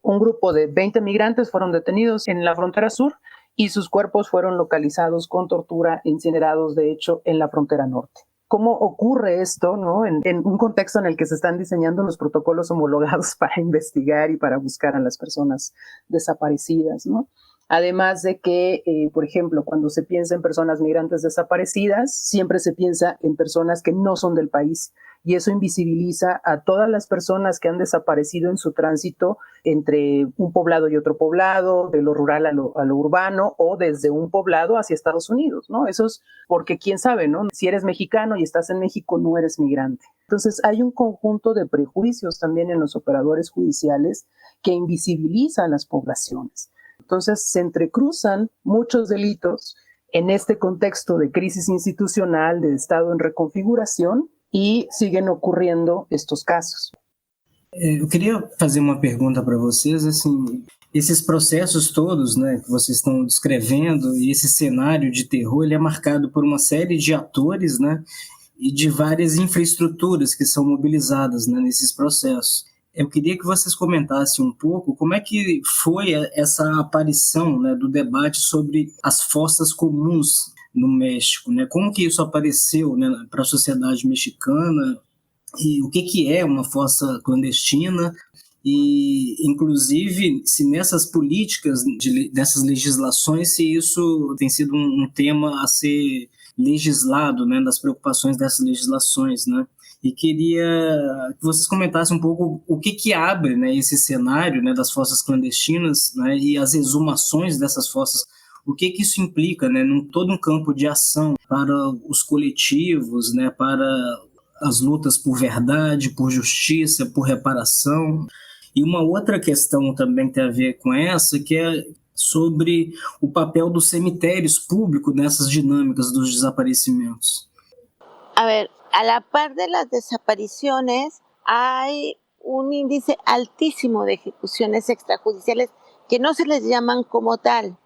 Un grupo de 20 migrantes fueron detenidos en la frontera sur y sus cuerpos fueron localizados con tortura, incinerados, de hecho, en la frontera norte. ¿Cómo ocurre esto, ¿no? En un contexto en el que se están diseñando los protocolos homologados para investigar y para buscar a las personas desaparecidas, ¿no? Además de que, por ejemplo, cuando se piensa en personas migrantes desaparecidas, siempre se piensa en personas que no son del país, y eso invisibiliza a todas las personas que han desaparecido en su tránsito entre un poblado y otro poblado, de lo rural a lo urbano, o desde un poblado hacia Estados Unidos, ¿no? Eso es porque quién sabe, ¿no? Si eres mexicano y estás en México, no eres migrante. Entonces hay un conjunto de prejuicios también en los operadores judiciales que invisibilizan las poblaciones. Entonces se entrecruzan muchos delitos en este contexto de crisis institucional, de Estado en reconfiguración, e siguen ocorrendo estes casos. Eu queria fazer uma pergunta para vocês, assim, esses processos todos, né, que vocês estão descrevendo, e esse cenário de terror, ele é marcado por uma série de atores, né, e de várias infraestruturas que são mobilizadas, né, nesses processos. Eu queria que vocês comentassem um pouco como é que foi essa aparição, né, do debate sobre as fossas comuns no México, né? Como que isso apareceu, né, para a sociedade mexicana, e o que é uma fossa clandestina, e inclusive se nessas políticas, dessas legislações, se isso tem sido um tema a ser legislado, né, das preocupações dessas legislações, né? E queria que vocês comentassem um pouco o que abre, né, esse cenário, né, das fossas clandestinas, né, e as exumações dessas fossas. O que isso implica, né, num todo um campo de ação para os coletivos, né, para as lutas por verdade, por justiça, por reparação. E uma outra questão também que tem a ver com essa, que é sobre o papel dos cemitérios públicos nessas dinâmicas dos desaparecimentos. A ver, a la par de las desapariciones hay un índice altísimo de ejecuciones extrajudiciales que no se les llaman como tal,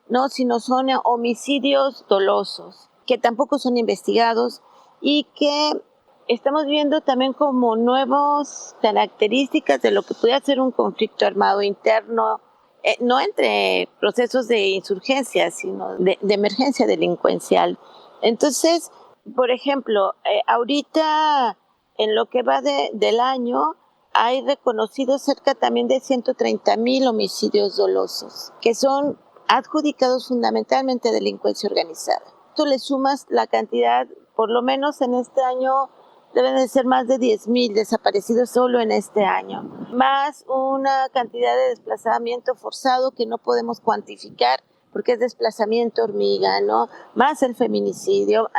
¿no? Sino son homicidios dolosos, que tampoco son investigados y que estamos viendo también como nuevas características de lo que puede ser un conflicto armado interno, no entre procesos de insurgencia, sino de emergencia delincuencial. Entonces, por ejemplo, ahorita en lo que va del año hay reconocidos cerca también de 130,000 homicidios dolosos, que son adjudicados fundamentalmente a delincuencia organizada. Tú le sumas la cantidad, por lo menos en este año deben de ser más de 10,000 desaparecidos solo en este año, más una cantidad de desplazamiento forzado que no podemos cuantificar porque es desplazamiento hormiga, ¿no? Más el feminicidio,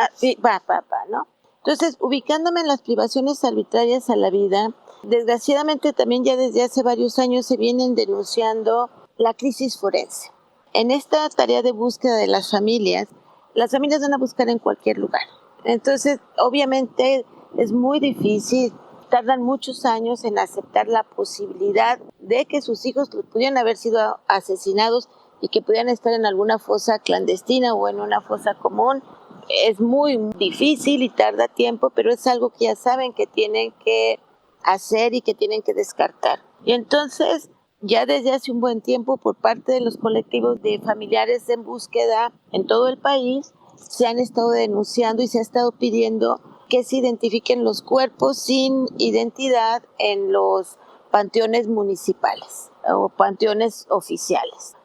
¿no? Entonces, ubicándome en las privaciones arbitrarias a la vida, desgraciadamente también ya desde hace varios años se vienen denunciando la crisis forense. En esta tarea de búsqueda de las familias van a buscar en cualquier lugar. Entonces, obviamente es muy difícil, tardan muchos años en aceptar la posibilidad de que sus hijos pudieran haber sido asesinados y que pudieran estar en alguna fosa clandestina o en una fosa común. Es muy difícil y tarda tiempo, pero es algo que ya saben que tienen que hacer y que tienen que descartar. Y entonces, ya desde hace un buen tiempo, por parte de los colectivos de familiares en búsqueda en todo el país, se han estado denunciando y se ha estado pidiendo que se identifiquen los cuerpos sin identidad en los panteones municipales o panteones oficiales.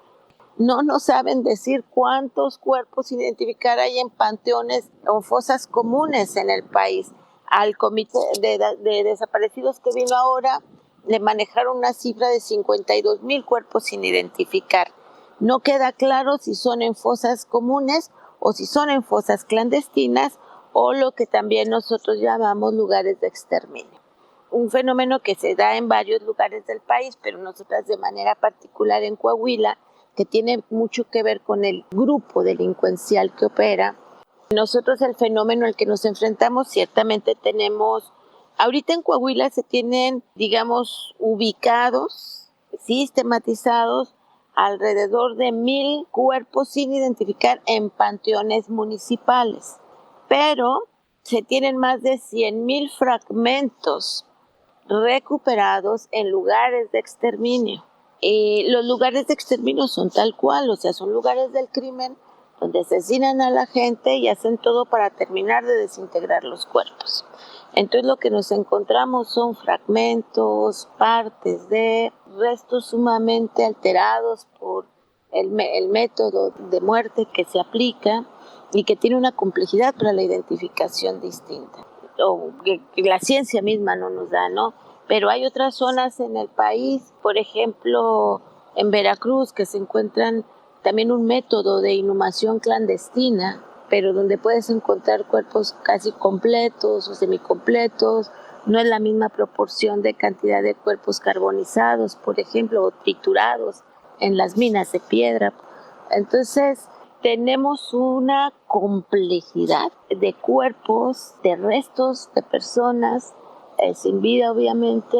No saben decir cuántos cuerpos sin identificar hay en panteones o fosas comunes en el país. Al comité de desaparecidos que vino ahora, le manejaron una cifra de 52,000 cuerpos sin identificar. No queda claro si son en fosas comunes o si son en fosas clandestinas o lo que también nosotros llamamos lugares de exterminio. Un fenómeno que se da en varios lugares del país, pero nosotras de manera particular en Coahuila, que tiene mucho que ver con el grupo delincuencial que opera. Nosotros el fenómeno al que nos enfrentamos, ciertamente tenemos, ahorita en Coahuila se tienen, digamos, ubicados, sistematizados, alrededor de 1,000 cuerpos sin identificar en panteones municipales, pero se tienen más de 100,000 fragmentos recuperados en lugares de exterminio. Los lugares de exterminio son tal cual, o sea, son lugares del crimen donde asesinan a la gente y hacen todo para terminar de desintegrar los cuerpos. Entonces lo que nos encontramos son fragmentos, partes de restos sumamente alterados por el método de muerte que se aplica y que tiene una complejidad para la identificación distinta, o que la ciencia misma no nos da, ¿no? Pero hay otras zonas en el país, por ejemplo, en Veracruz, que se encuentran también un método de inhumación clandestina, pero donde puedes encontrar cuerpos casi completos o semicompletos. No es la misma proporción de cantidad de cuerpos carbonizados, por ejemplo, o triturados en las minas de piedra. Entonces, tenemos una complejidad de cuerpos, de restos de personas, sin vida obviamente,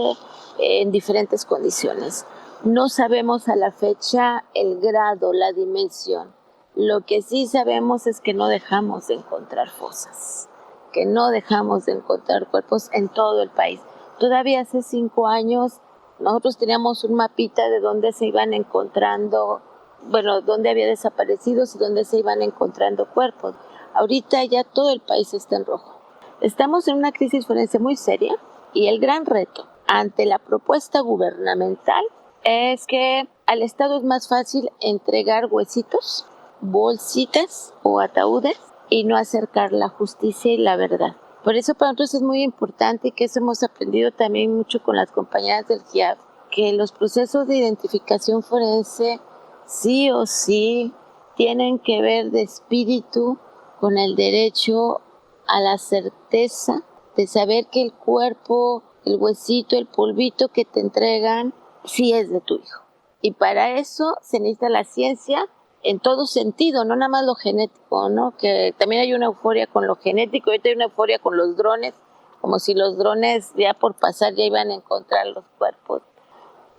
en diferentes condiciones. No sabemos a la fecha el grado, la dimensión. Lo que sí sabemos es que no dejamos de encontrar fosas, que no dejamos de encontrar cuerpos en todo el país. Todavía hace 5 años nosotros teníamos un mapita de dónde se iban encontrando, dónde había desaparecidos y dónde se iban encontrando cuerpos. Ahorita ya todo el país está en rojo. Estamos en una crisis forense muy seria y el gran reto ante la propuesta gubernamental es que al Estado es más fácil entregar huesitos, bolsitas o ataúdes y no acercar la justicia y la verdad. Por eso para nosotros es muy importante, y que eso hemos aprendido también mucho con las compañeras del GIAF, que los procesos de identificación forense sí o sí tienen que ver de espíritu con el derecho a la certeza de saber que el cuerpo, el huesito, el polvito que te entregan, sí es de tu hijo. Y para eso se necesita la ciencia en todo sentido, no nada más lo genético, ¿no? Que también hay una euforia con lo genético, ahorita hay una euforia con los drones, como si los drones ya por pasar ya iban a encontrar los cuerpos.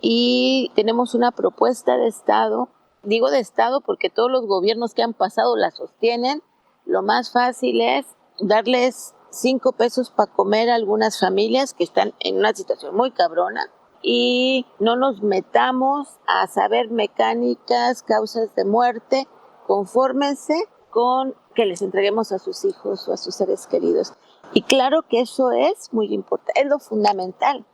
Y tenemos una propuesta de Estado, digo de Estado porque todos los gobiernos que han pasado la sostienen. Lo más fácil es darles 5 pesos para comer a algunas familias que están en una situación muy cabrona y no nos metamos a saber mecánicas, causas de muerte, confórmense con que les entreguemos a sus hijos o a sus seres queridos. Y claro que eso es muy importante, es lo fundamental,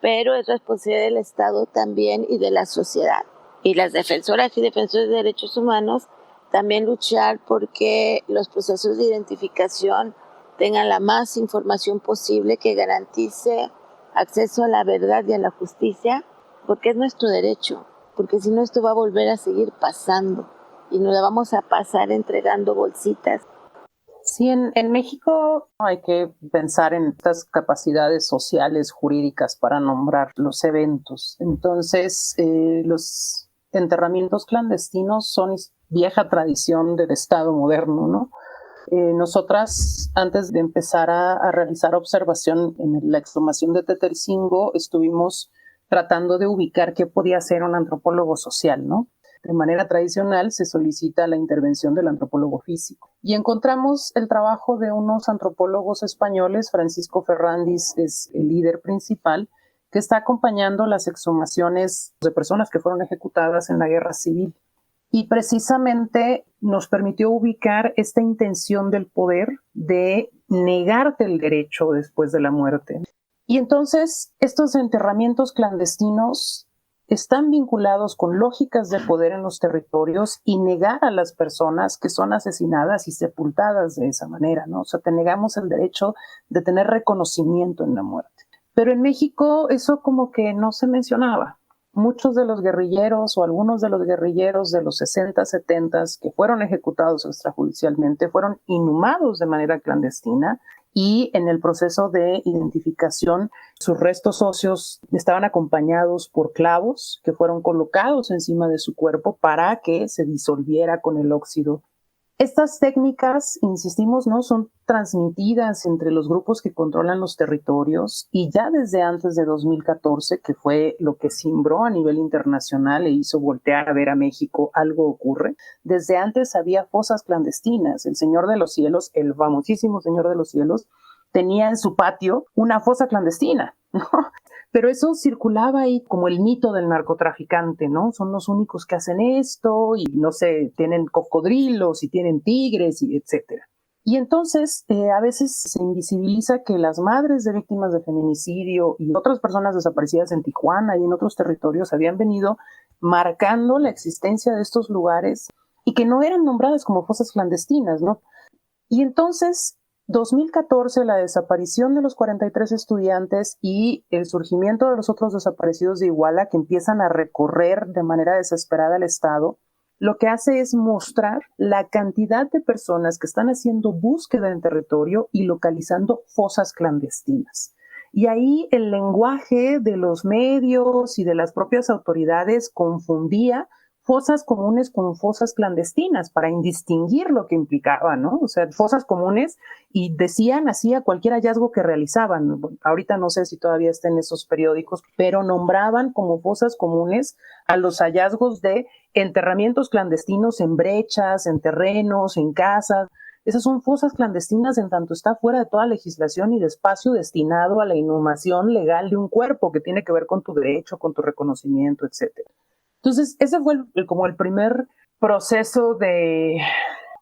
pero es responsabilidad del Estado también y de la sociedad. Y las defensoras y defensores de derechos humanos también luchar porque los procesos de identificación tengan la más información posible que garantice acceso a la verdad y a la justicia, porque es nuestro derecho, porque si no esto va a volver a seguir pasando y nos la vamos a pasar entregando bolsitas. Sí, en México hay que pensar en estas capacidades sociales, jurídicas para nombrar los eventos. Entonces, los enterramientos clandestinos son vieja tradición del Estado moderno, ¿no? Nosotras, antes de empezar a realizar observación en la exhumación de Tetelcingo, estuvimos tratando de ubicar qué podía hacer un antropólogo social, ¿no? De manera tradicional se solicita la intervención del antropólogo físico. Y encontramos el trabajo de unos antropólogos españoles, Francisco Ferrandis es el líder principal, que está acompañando las exhumaciones de personas que fueron ejecutadas en la guerra civil. Y precisamente nos permitió ubicar esta intención del poder de negarte el derecho después de la muerte. Y entonces estos enterramientos clandestinos están vinculados con lógicas de poder en los territorios y negar a las personas que son asesinadas y sepultadas de esa manera, ¿no? O sea, te negamos el derecho de tener reconocimiento en la muerte. Pero en México eso como que no se mencionaba. Muchos de los guerrilleros o algunos de los guerrilleros de los 60, 70 que fueron ejecutados extrajudicialmente fueron inhumados de manera clandestina y en el proceso de identificación sus restos óseos estaban acompañados por clavos que fueron colocados encima de su cuerpo para que se disolviera con el óxido. Estas técnicas, insistimos, ¿no?, son transmitidas entre los grupos que controlan los territorios y ya desde antes de 2014, que fue lo que cimbró a nivel internacional e hizo voltear a ver a México, algo ocurre. Desde antes había fosas clandestinas. El Señor de los Cielos, el famosísimo Señor de los Cielos, tenía en su patio una fosa clandestina, ¿no? Pero eso circulaba ahí como el mito del narcotraficante, ¿no? Son los únicos que hacen esto y no sé, tienen cocodrilos y tienen tigres y etcétera. Y entonces a veces se invisibiliza que las madres de víctimas de feminicidio y otras personas desaparecidas en Tijuana y en otros territorios habían venido marcando la existencia de estos lugares y que no eran nombradas como fosas clandestinas, ¿no? Y entonces 2014, la desaparición de los 43 estudiantes y el surgimiento de los otros desaparecidos de Iguala que empiezan a recorrer de manera desesperada el estado, lo que hace es mostrar la cantidad de personas que están haciendo búsqueda en territorio y localizando fosas clandestinas. Y ahí el lenguaje de los medios y de las propias autoridades confundía fosas comunes con fosas clandestinas para indistinguir lo que implicaba, ¿no? O sea, fosas comunes y decían así a cualquier hallazgo que realizaban. Ahorita no sé si todavía está en esos periódicos, pero nombraban como fosas comunes a los hallazgos de enterramientos clandestinos en brechas, en terrenos, en casas. Esas son fosas clandestinas en tanto está fuera de toda legislación y de espacio destinado a la inhumación legal de un cuerpo que tiene que ver con tu derecho, con tu reconocimiento, etcétera. Entonces, ese fue como el primer proceso de,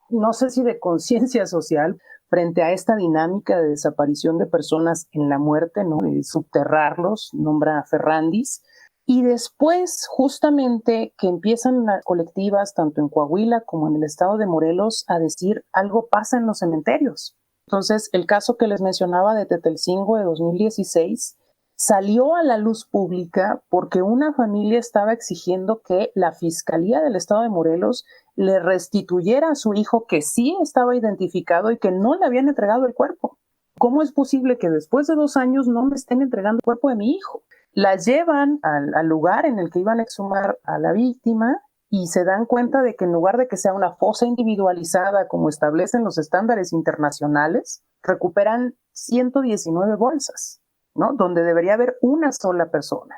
no sé si de conciencia social, frente a esta dinámica de desaparición de personas en la muerte, ¿no?, de subterrarlos, nombra Ferrandis. Y después, justamente, que empiezan las colectivas, tanto en Coahuila como en el estado de Morelos, a decir algo pasa en los cementerios. Entonces, el caso que les mencionaba de Tetelcingo de 2016 salió a la luz pública porque una familia estaba exigiendo que la Fiscalía del Estado de Morelos le restituyera a su hijo que sí estaba identificado y que no le habían entregado el cuerpo. ¿Cómo es posible que después de 2 años no me estén entregando el cuerpo de mi hijo? Las llevan al lugar en el que iban a exhumar a la víctima y se dan cuenta de que en lugar de que sea una fosa individualizada como establecen los estándares internacionales, recuperan 119 bolsas, ¿no? Donde debería haber una sola persona.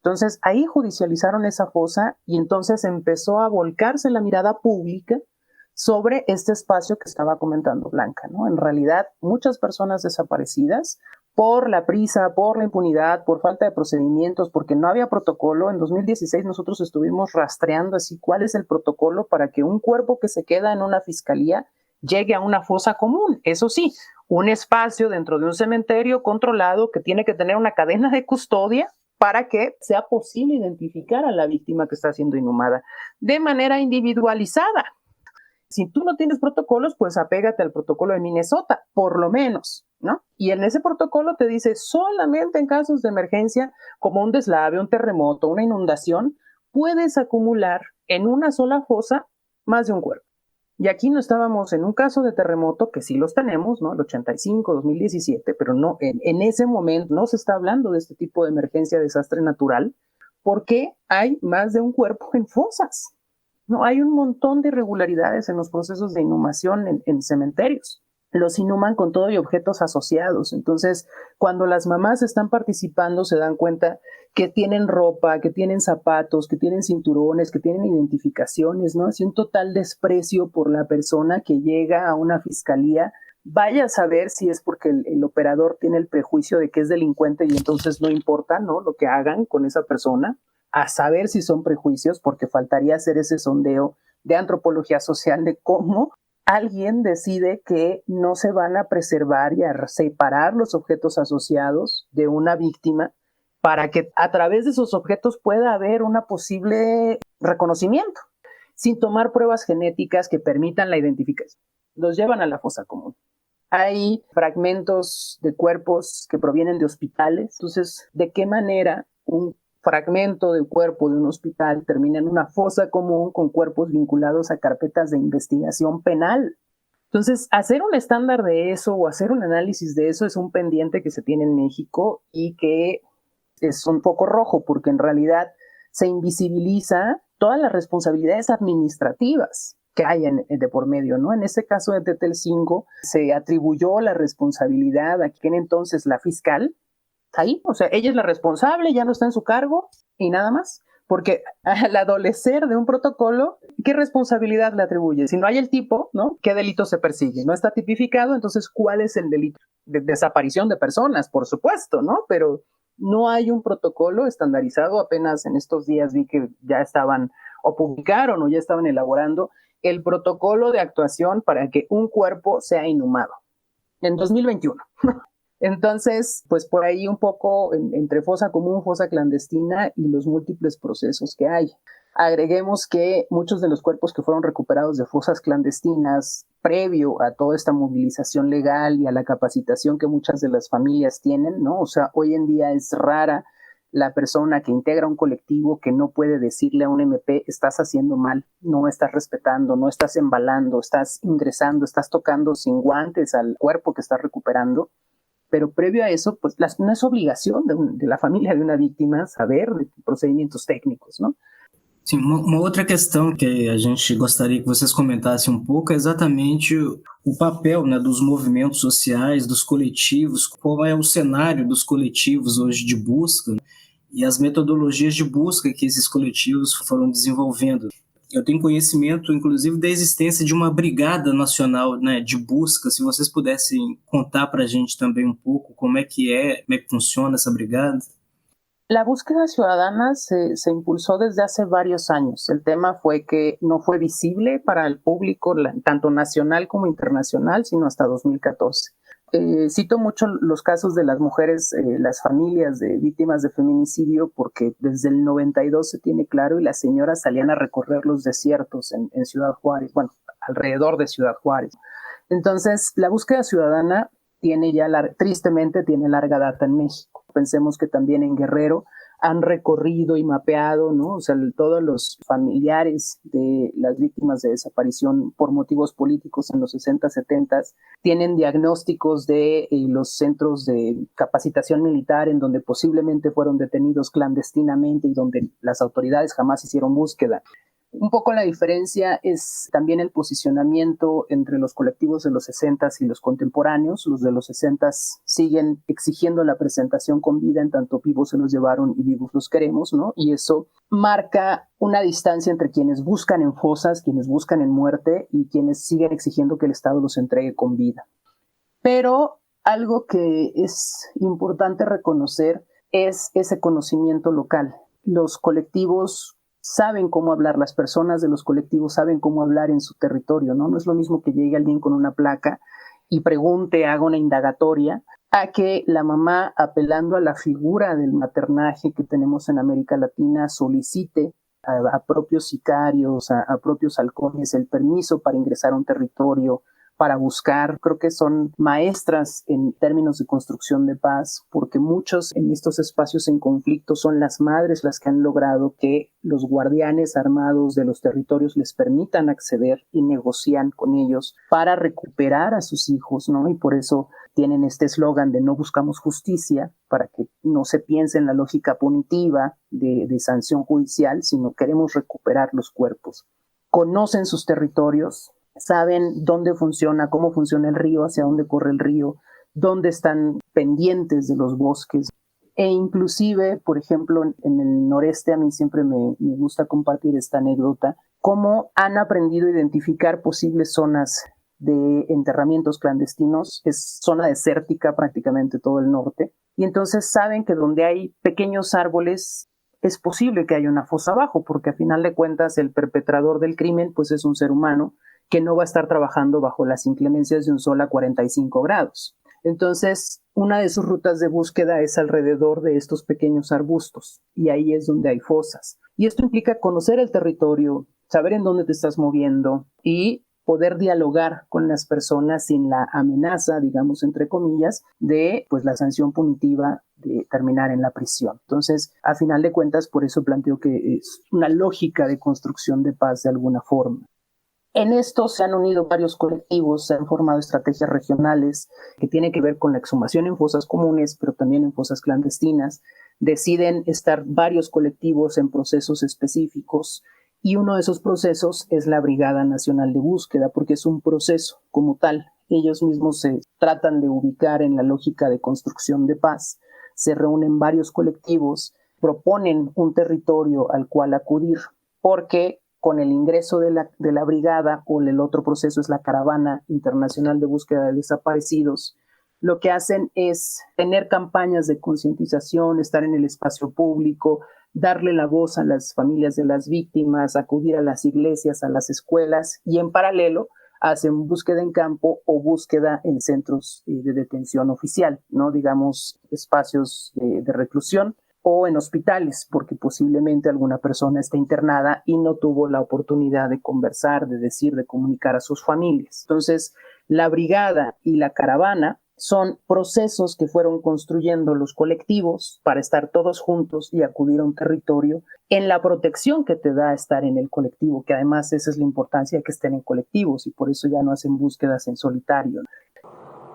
Entonces ahí judicializaron esa fosa y entonces empezó a volcarse la mirada pública sobre este espacio que estaba comentando Blanca, ¿no? En realidad, muchas personas desaparecidas por la prisa, por la impunidad, por falta de procedimientos, porque no había protocolo. En 2016 nosotros estuvimos rastreando así cuál es el protocolo para que un cuerpo que se queda en una fiscalía llegue a una fosa común. Eso sí, un espacio dentro de un cementerio controlado que tiene que tener una cadena de custodia para que sea posible identificar a la víctima que está siendo inhumada de manera individualizada. Si tú no tienes protocolos, pues apégate al protocolo de Minnesota, por lo menos, ¿no? Y en ese protocolo te dice solamente en casos de emergencia, como un deslave, un terremoto, una inundación, puedes acumular en una sola fosa más de un cuerpo. Y aquí no estábamos en un caso de terremoto, que sí los tenemos, ¿no? El 85, 2017, pero no, en ese momento no se está hablando de este tipo de emergencia, desastre natural, porque hay más de un cuerpo en fosas. No, hay un montón de irregularidades en los procesos de inhumación en cementerios. Los inhuman con todo y objetos asociados. Entonces, cuando las mamás están participando, se dan cuenta que tienen ropa, que tienen zapatos, que tienen cinturones, que tienen identificaciones, ¿no? Así un total desprecio por la persona que llega a una fiscalía. Vaya a saber si es porque el operador tiene el prejuicio de que es delincuente y entonces no importa, ¿no? Lo que hagan con esa persona. A saber si son prejuicios, porque faltaría hacer ese sondeo de antropología social de cómo alguien decide que no se van a preservar y a separar los objetos asociados de una víctima para que a través de esos objetos pueda haber una posible reconocimiento, sin tomar pruebas genéticas que permitan la identificación. Los llevan a la fosa común. Hay fragmentos de cuerpos que provienen de hospitales. Entonces, ¿de qué manera un fragmento del cuerpo de un hospital termina en una fosa común con cuerpos vinculados a carpetas de investigación penal? Entonces, hacer un estándar de eso o hacer un análisis de eso es un pendiente que se tiene en México y que es un foco rojo porque en realidad se invisibiliza todas las responsabilidades administrativas que hay de por medio, ¿no? En este caso de Tetelcingo se atribuyó la responsabilidad a quien entonces la fiscal, ahí, o sea, ella es la responsable, ya no está en su cargo y nada más, porque al adolecer de un protocolo, ¿qué responsabilidad le atribuye? Si no hay el tipo, ¿no? ¿Qué delito se persigue? No está tipificado, entonces, ¿cuál es el delito? De desaparición de personas, por supuesto, ¿no? Pero no hay un protocolo estandarizado. Apenas en estos días vi que ya estaban o publicaron o ya estaban elaborando el protocolo de actuación para que un cuerpo sea inhumado en 2021. Entonces, pues por ahí un poco entre fosa común, fosa clandestina y los múltiples procesos que hay. Agreguemos que muchos de los cuerpos que fueron recuperados de fosas clandestinas, previo a toda esta movilización legal y a la capacitación que muchas de las familias tienen, ¿no? O sea, hoy en día es rara la persona que integra un colectivo que no puede decirle a un MP, estás haciendo mal, no estás respetando, no estás embalando, estás ingresando, estás tocando sin guantes al cuerpo que estás recuperando. Pero previo a eso, pues no es obrigação de la família de uma vítima saber de procedimentos técnicos, não? Sim, uma outra questão que a gente gostaria que vocês comentassem um pouco é exatamente o papel, né, dos movimentos sociais, dos coletivos, qual é o cenário dos coletivos hoje de busca e as metodologias de busca que esses coletivos foram desenvolvendo. Eu tenho conhecimento, inclusive, da existência de uma brigada nacional, né, de busca. Se vocês pudessem contar para a gente também um pouco como é que funciona essa brigada. La búsqueda ciudadana se impulsó desde hace varios años. El tema fue que no fue visible para el público, tanto nacional como internacional, sino hasta 2014. Cito mucho los casos de las mujeres, las familias de víctimas de feminicidio, porque desde el 92 se tiene claro y las señoras salían a recorrer los desiertos en Ciudad Juárez, bueno, alrededor de Ciudad Juárez. Entonces, la búsqueda ciudadana tiene ya, tristemente, tiene larga data en México. Pensemos que también en Guerrero han recorrido y mapeado, ¿no? O sea, todos los familiares de las víctimas de desaparición por motivos políticos en los 60, 70 tienen diagnósticos de los centros de capacitación militar en donde posiblemente fueron detenidos clandestinamente y donde las autoridades jamás hicieron búsqueda. Un poco la diferencia es también el posicionamiento entre los colectivos de los 60 y los contemporáneos. Los de los 60 siguen exigiendo la presentación con vida, en tanto vivos se los llevaron y vivos los queremos, ¿no? Y eso marca una distancia entre quienes buscan en fosas, quienes buscan en muerte y quienes siguen exigiendo que el Estado los entregue con vida. Pero algo que es importante reconocer es ese conocimiento local. Los colectivos saben cómo hablar, las personas de los colectivos saben cómo hablar en su territorio, ¿no? No es lo mismo que llegue alguien con una placa y pregunte, haga una indagatoria, a que la mamá, apelando a la figura del maternaje que tenemos en América Latina, solicite a propios sicarios, a propios halcones, el permiso para ingresar a un territorio, para buscar. Creo que son maestras en términos de construcción de paz, porque muchos en estos espacios en conflicto son las madres las que han logrado que los guardianes armados de los territorios les permitan acceder y negocian con ellos para recuperar a sus hijos, ¿no? Y por eso tienen este eslogan de no buscamos justicia, para que no se piense en la lógica punitiva de sanción judicial, sino queremos recuperar los cuerpos. Conocen sus territorios, saben dónde funciona, cómo funciona el río, hacia dónde corre el río, dónde están pendientes de los bosques. E inclusive, por ejemplo, en el noreste, a mí siempre me gusta compartir esta anécdota, cómo han aprendido a identificar posibles zonas de enterramientos clandestinos. Es zona desértica prácticamente todo el norte. Y entonces saben que donde hay pequeños árboles es posible que haya una fosa abajo, porque a final de cuentas el perpetrador del crimen pues es un ser humano que no va a estar trabajando bajo las inclemencias de un sol a 45 grados. Entonces, una de sus rutas de búsqueda es alrededor de estos pequeños arbustos, y ahí es donde hay fosas. Y esto implica conocer el territorio, saber en dónde te estás moviendo y poder dialogar con las personas sin la amenaza, digamos, entre comillas, de pues la sanción punitiva de terminar en la prisión. Entonces, a final de cuentas, por eso planteo que es una lógica de construcción de paz de alguna forma. En esto se han unido varios colectivos, se han formado estrategias regionales que tienen que ver con la exhumación en fosas comunes, pero también en fosas clandestinas. Deciden estar varios colectivos en procesos específicos y uno de esos procesos es la Brigada Nacional de Búsqueda, porque es un proceso como tal. Ellos mismos se tratan de ubicar en la lógica de construcción de paz. Se reúnen varios colectivos, proponen un territorio al cual acudir, porque con el ingreso de la brigada, o el otro proceso es la Caravana Internacional de Búsqueda de Desaparecidos, lo que hacen es tener campañas de concientización, estar en el espacio público, darle la voz a las familias de las víctimas, acudir a las iglesias, a las escuelas, y en paralelo hacen búsqueda en campo o búsqueda en centros de detención oficial, ¿no? Digamos, espacios de reclusión, o en hospitales, porque posiblemente alguna persona está internada y no tuvo la oportunidad de conversar, de decir, de comunicar a sus familias. Entonces, la brigada y la caravana son procesos que fueron construyendo los colectivos para estar todos juntos y acudir a un territorio en la protección que te da estar en el colectivo, que además esa es la importancia de que estén en colectivos y por eso ya no hacen búsquedas en solitario.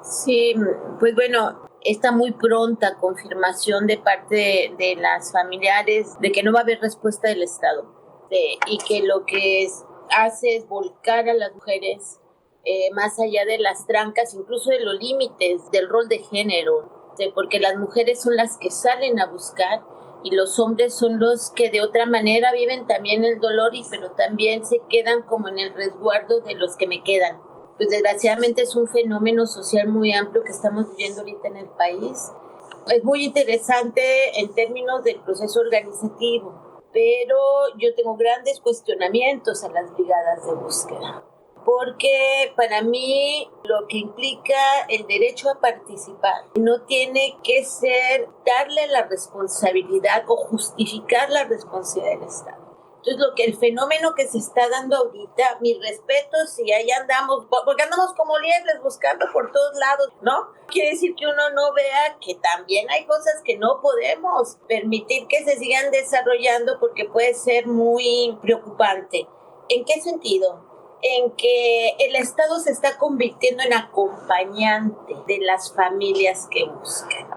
Sí, pues bueno, esta muy pronta confirmación de parte de las familiares de que no va a haber respuesta del Estado y que lo que hace es volcar a las mujeres más allá de las trancas, incluso de los límites del rol de género, porque las mujeres son las que salen a buscar y los hombres son los que de otra manera viven también el dolor, pero también se quedan como en el resguardo de los que me quedan. Pues desgraciadamente es un fenómeno social muy amplio que estamos viviendo ahorita en el país. Es muy interesante en términos del proceso organizativo, pero yo tengo grandes cuestionamientos a las brigadas de búsqueda, porque para mí lo que implica el derecho a participar no tiene que ser darle la responsabilidad o justificar la responsabilidad del Estado. Entonces, el fenómeno que se está dando ahorita, mis respetos, y ahí andamos, porque andamos como liebres buscando por todos lados, ¿no? Quiere decir que uno no vea que también hay cosas que no podemos permitir que se sigan desarrollando porque puede ser muy preocupante. ¿En qué sentido? En que el Estado se está convirtiendo en acompañante de las familias que buscan.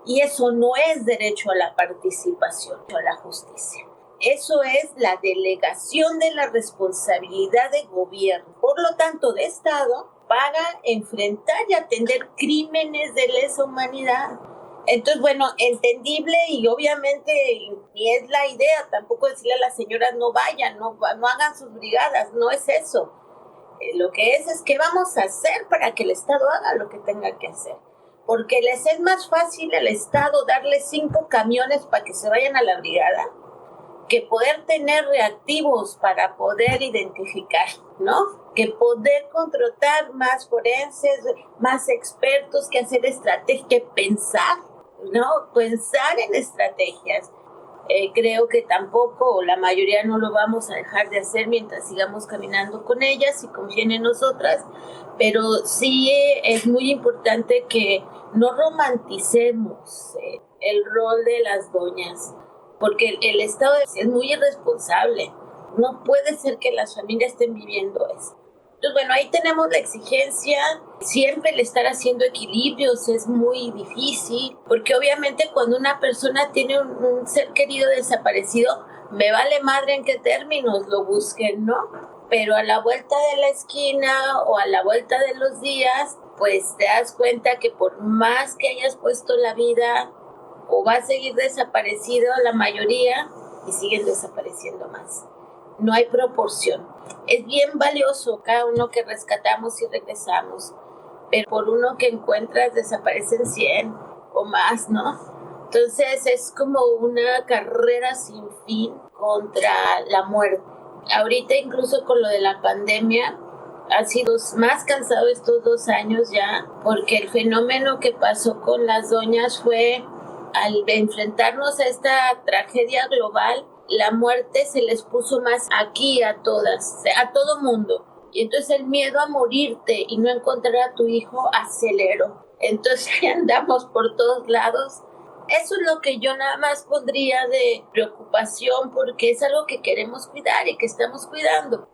Y eso no es derecho a la participación, a la justicia. Eso es la delegación de la responsabilidad de gobierno, por lo tanto de Estado, para enfrentar y atender crímenes de lesa humanidad. Entonces, bueno, entendible y obviamente ni es la idea tampoco decirle a las señoras no vayan, no hagan sus brigadas, no es eso. Lo que es qué vamos a hacer para que el Estado haga lo que tenga que hacer. Porque les es más fácil al Estado darle 5 camiones para que se vayan a la brigada que poder tener reactivos para poder identificar, ¿no? Que poder contratar más forenses, más expertos, que hacer estrategias, que pensar, ¿no? Pensar en estrategias. Creo que tampoco, o la mayoría no lo vamos a dejar de hacer mientras sigamos caminando con ellas y confíen en nosotras, pero sí es muy importante que no romanticemos el rol de las doñas, porque el Estado es muy irresponsable. No puede ser que las familias estén viviendo eso. Entonces, bueno, ahí tenemos la exigencia. Siempre el estar haciendo equilibrios es muy difícil, porque obviamente cuando una persona tiene un ser querido desaparecido, me vale madre en qué términos lo busquen, ¿no? Pero a la vuelta de la esquina o a la vuelta de los días, pues te das cuenta que por más que hayas puesto la vida, o va a seguir desaparecido la mayoría y siguen desapareciendo más. No hay proporción. Es bien valioso cada uno que rescatamos y regresamos, pero por uno que encuentras desaparecen 100 o más, ¿no? Entonces es como una carrera sin fin contra la muerte. Ahorita incluso con lo de la pandemia ha sido más cansado estos 2 años ya, porque el fenómeno que pasó con las doñas fue al enfrentarnos a esta tragedia global, la muerte se les puso más aquí a todas, a todo mundo. Y entonces el miedo a morirte y no encontrar a tu hijo aceleró. Entonces andamos por todos lados. Eso es lo que yo nada más pondría de preocupación, porque es algo que queremos cuidar y que estamos cuidando.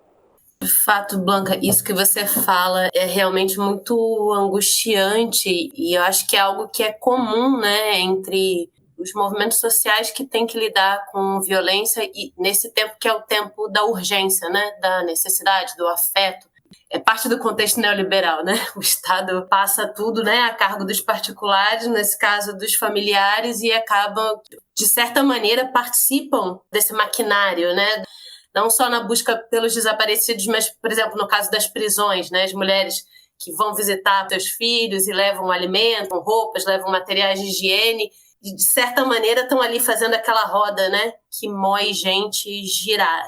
De fato, Blanca, isso que você fala é realmente muito angustiante e eu acho que é algo que é comum, né, entre os movimentos sociais que têm que lidar com violência e nesse tempo que é o tempo da urgência, né, da necessidade, do afeto. É parte do contexto neoliberal, né? O Estado passa tudo, né, a cargo dos particulares, nesse caso dos familiares, e acabam, de certa maneira, participam desse maquinário, né? Não só na busca pelos desaparecidos, mas, por exemplo, no caso das prisões, né? As mulheres que vão visitar seus filhos e levam alimento, roupas, levam materiais de higiene, e, de certa maneira, estão ali fazendo aquela roda, né? Que mói gente girar.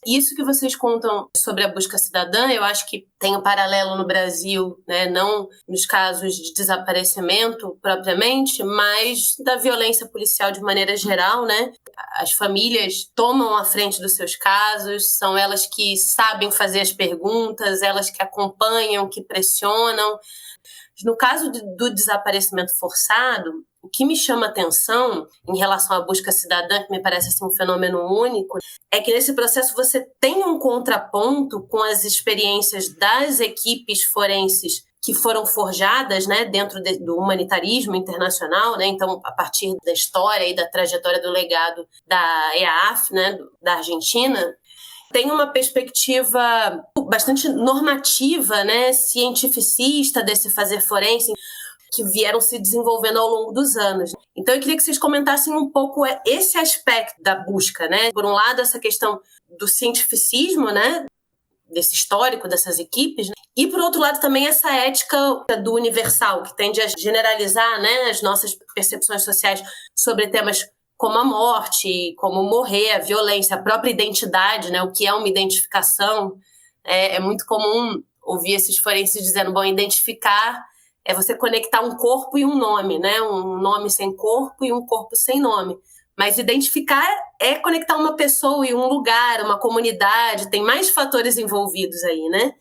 Isso que vocês contam sobre a busca cidadã, eu acho que tem um paralelo no Brasil, né? Não nos casos de desaparecimento propriamente, mas da violência policial de maneira geral, né? As famílias tomam a frente dos seus casos, são elas que sabem fazer as perguntas, elas que acompanham, que pressionam. No caso do desaparecimento forçado, o que me chama atenção em relação à busca cidadã, que me parece assim, um fenômeno único, é que nesse processo você tem um contraponto com as experiências das equipes forenses que foram forjadas, né, dentro do humanitarismo internacional, né, então a partir da história e da trajetória do legado da EAF, né, da Argentina, tem uma perspectiva bastante normativa, né, cientificista desse fazer forense, que vieram se desenvolvendo ao longo dos anos. Então eu queria que vocês comentassem um pouco esse aspecto da busca, né? Por um lado, essa questão do cientificismo, né? Desse histórico dessas equipes, né? E por outro lado também essa ética do universal, que tende a generalizar, né, as nossas percepções sociais sobre temas como a morte, como morrer, a violência, a própria identidade, né? O que é uma identificação. É muito comum ouvir esses forenses dizendo, bom, identificar é você conectar um corpo e um nome, né? Um nome sem corpo e um corpo sem nome. Mas identificar é conectar uma pessoa e um lugar, uma comunidade, tem mais fatores envolvidos aí, né?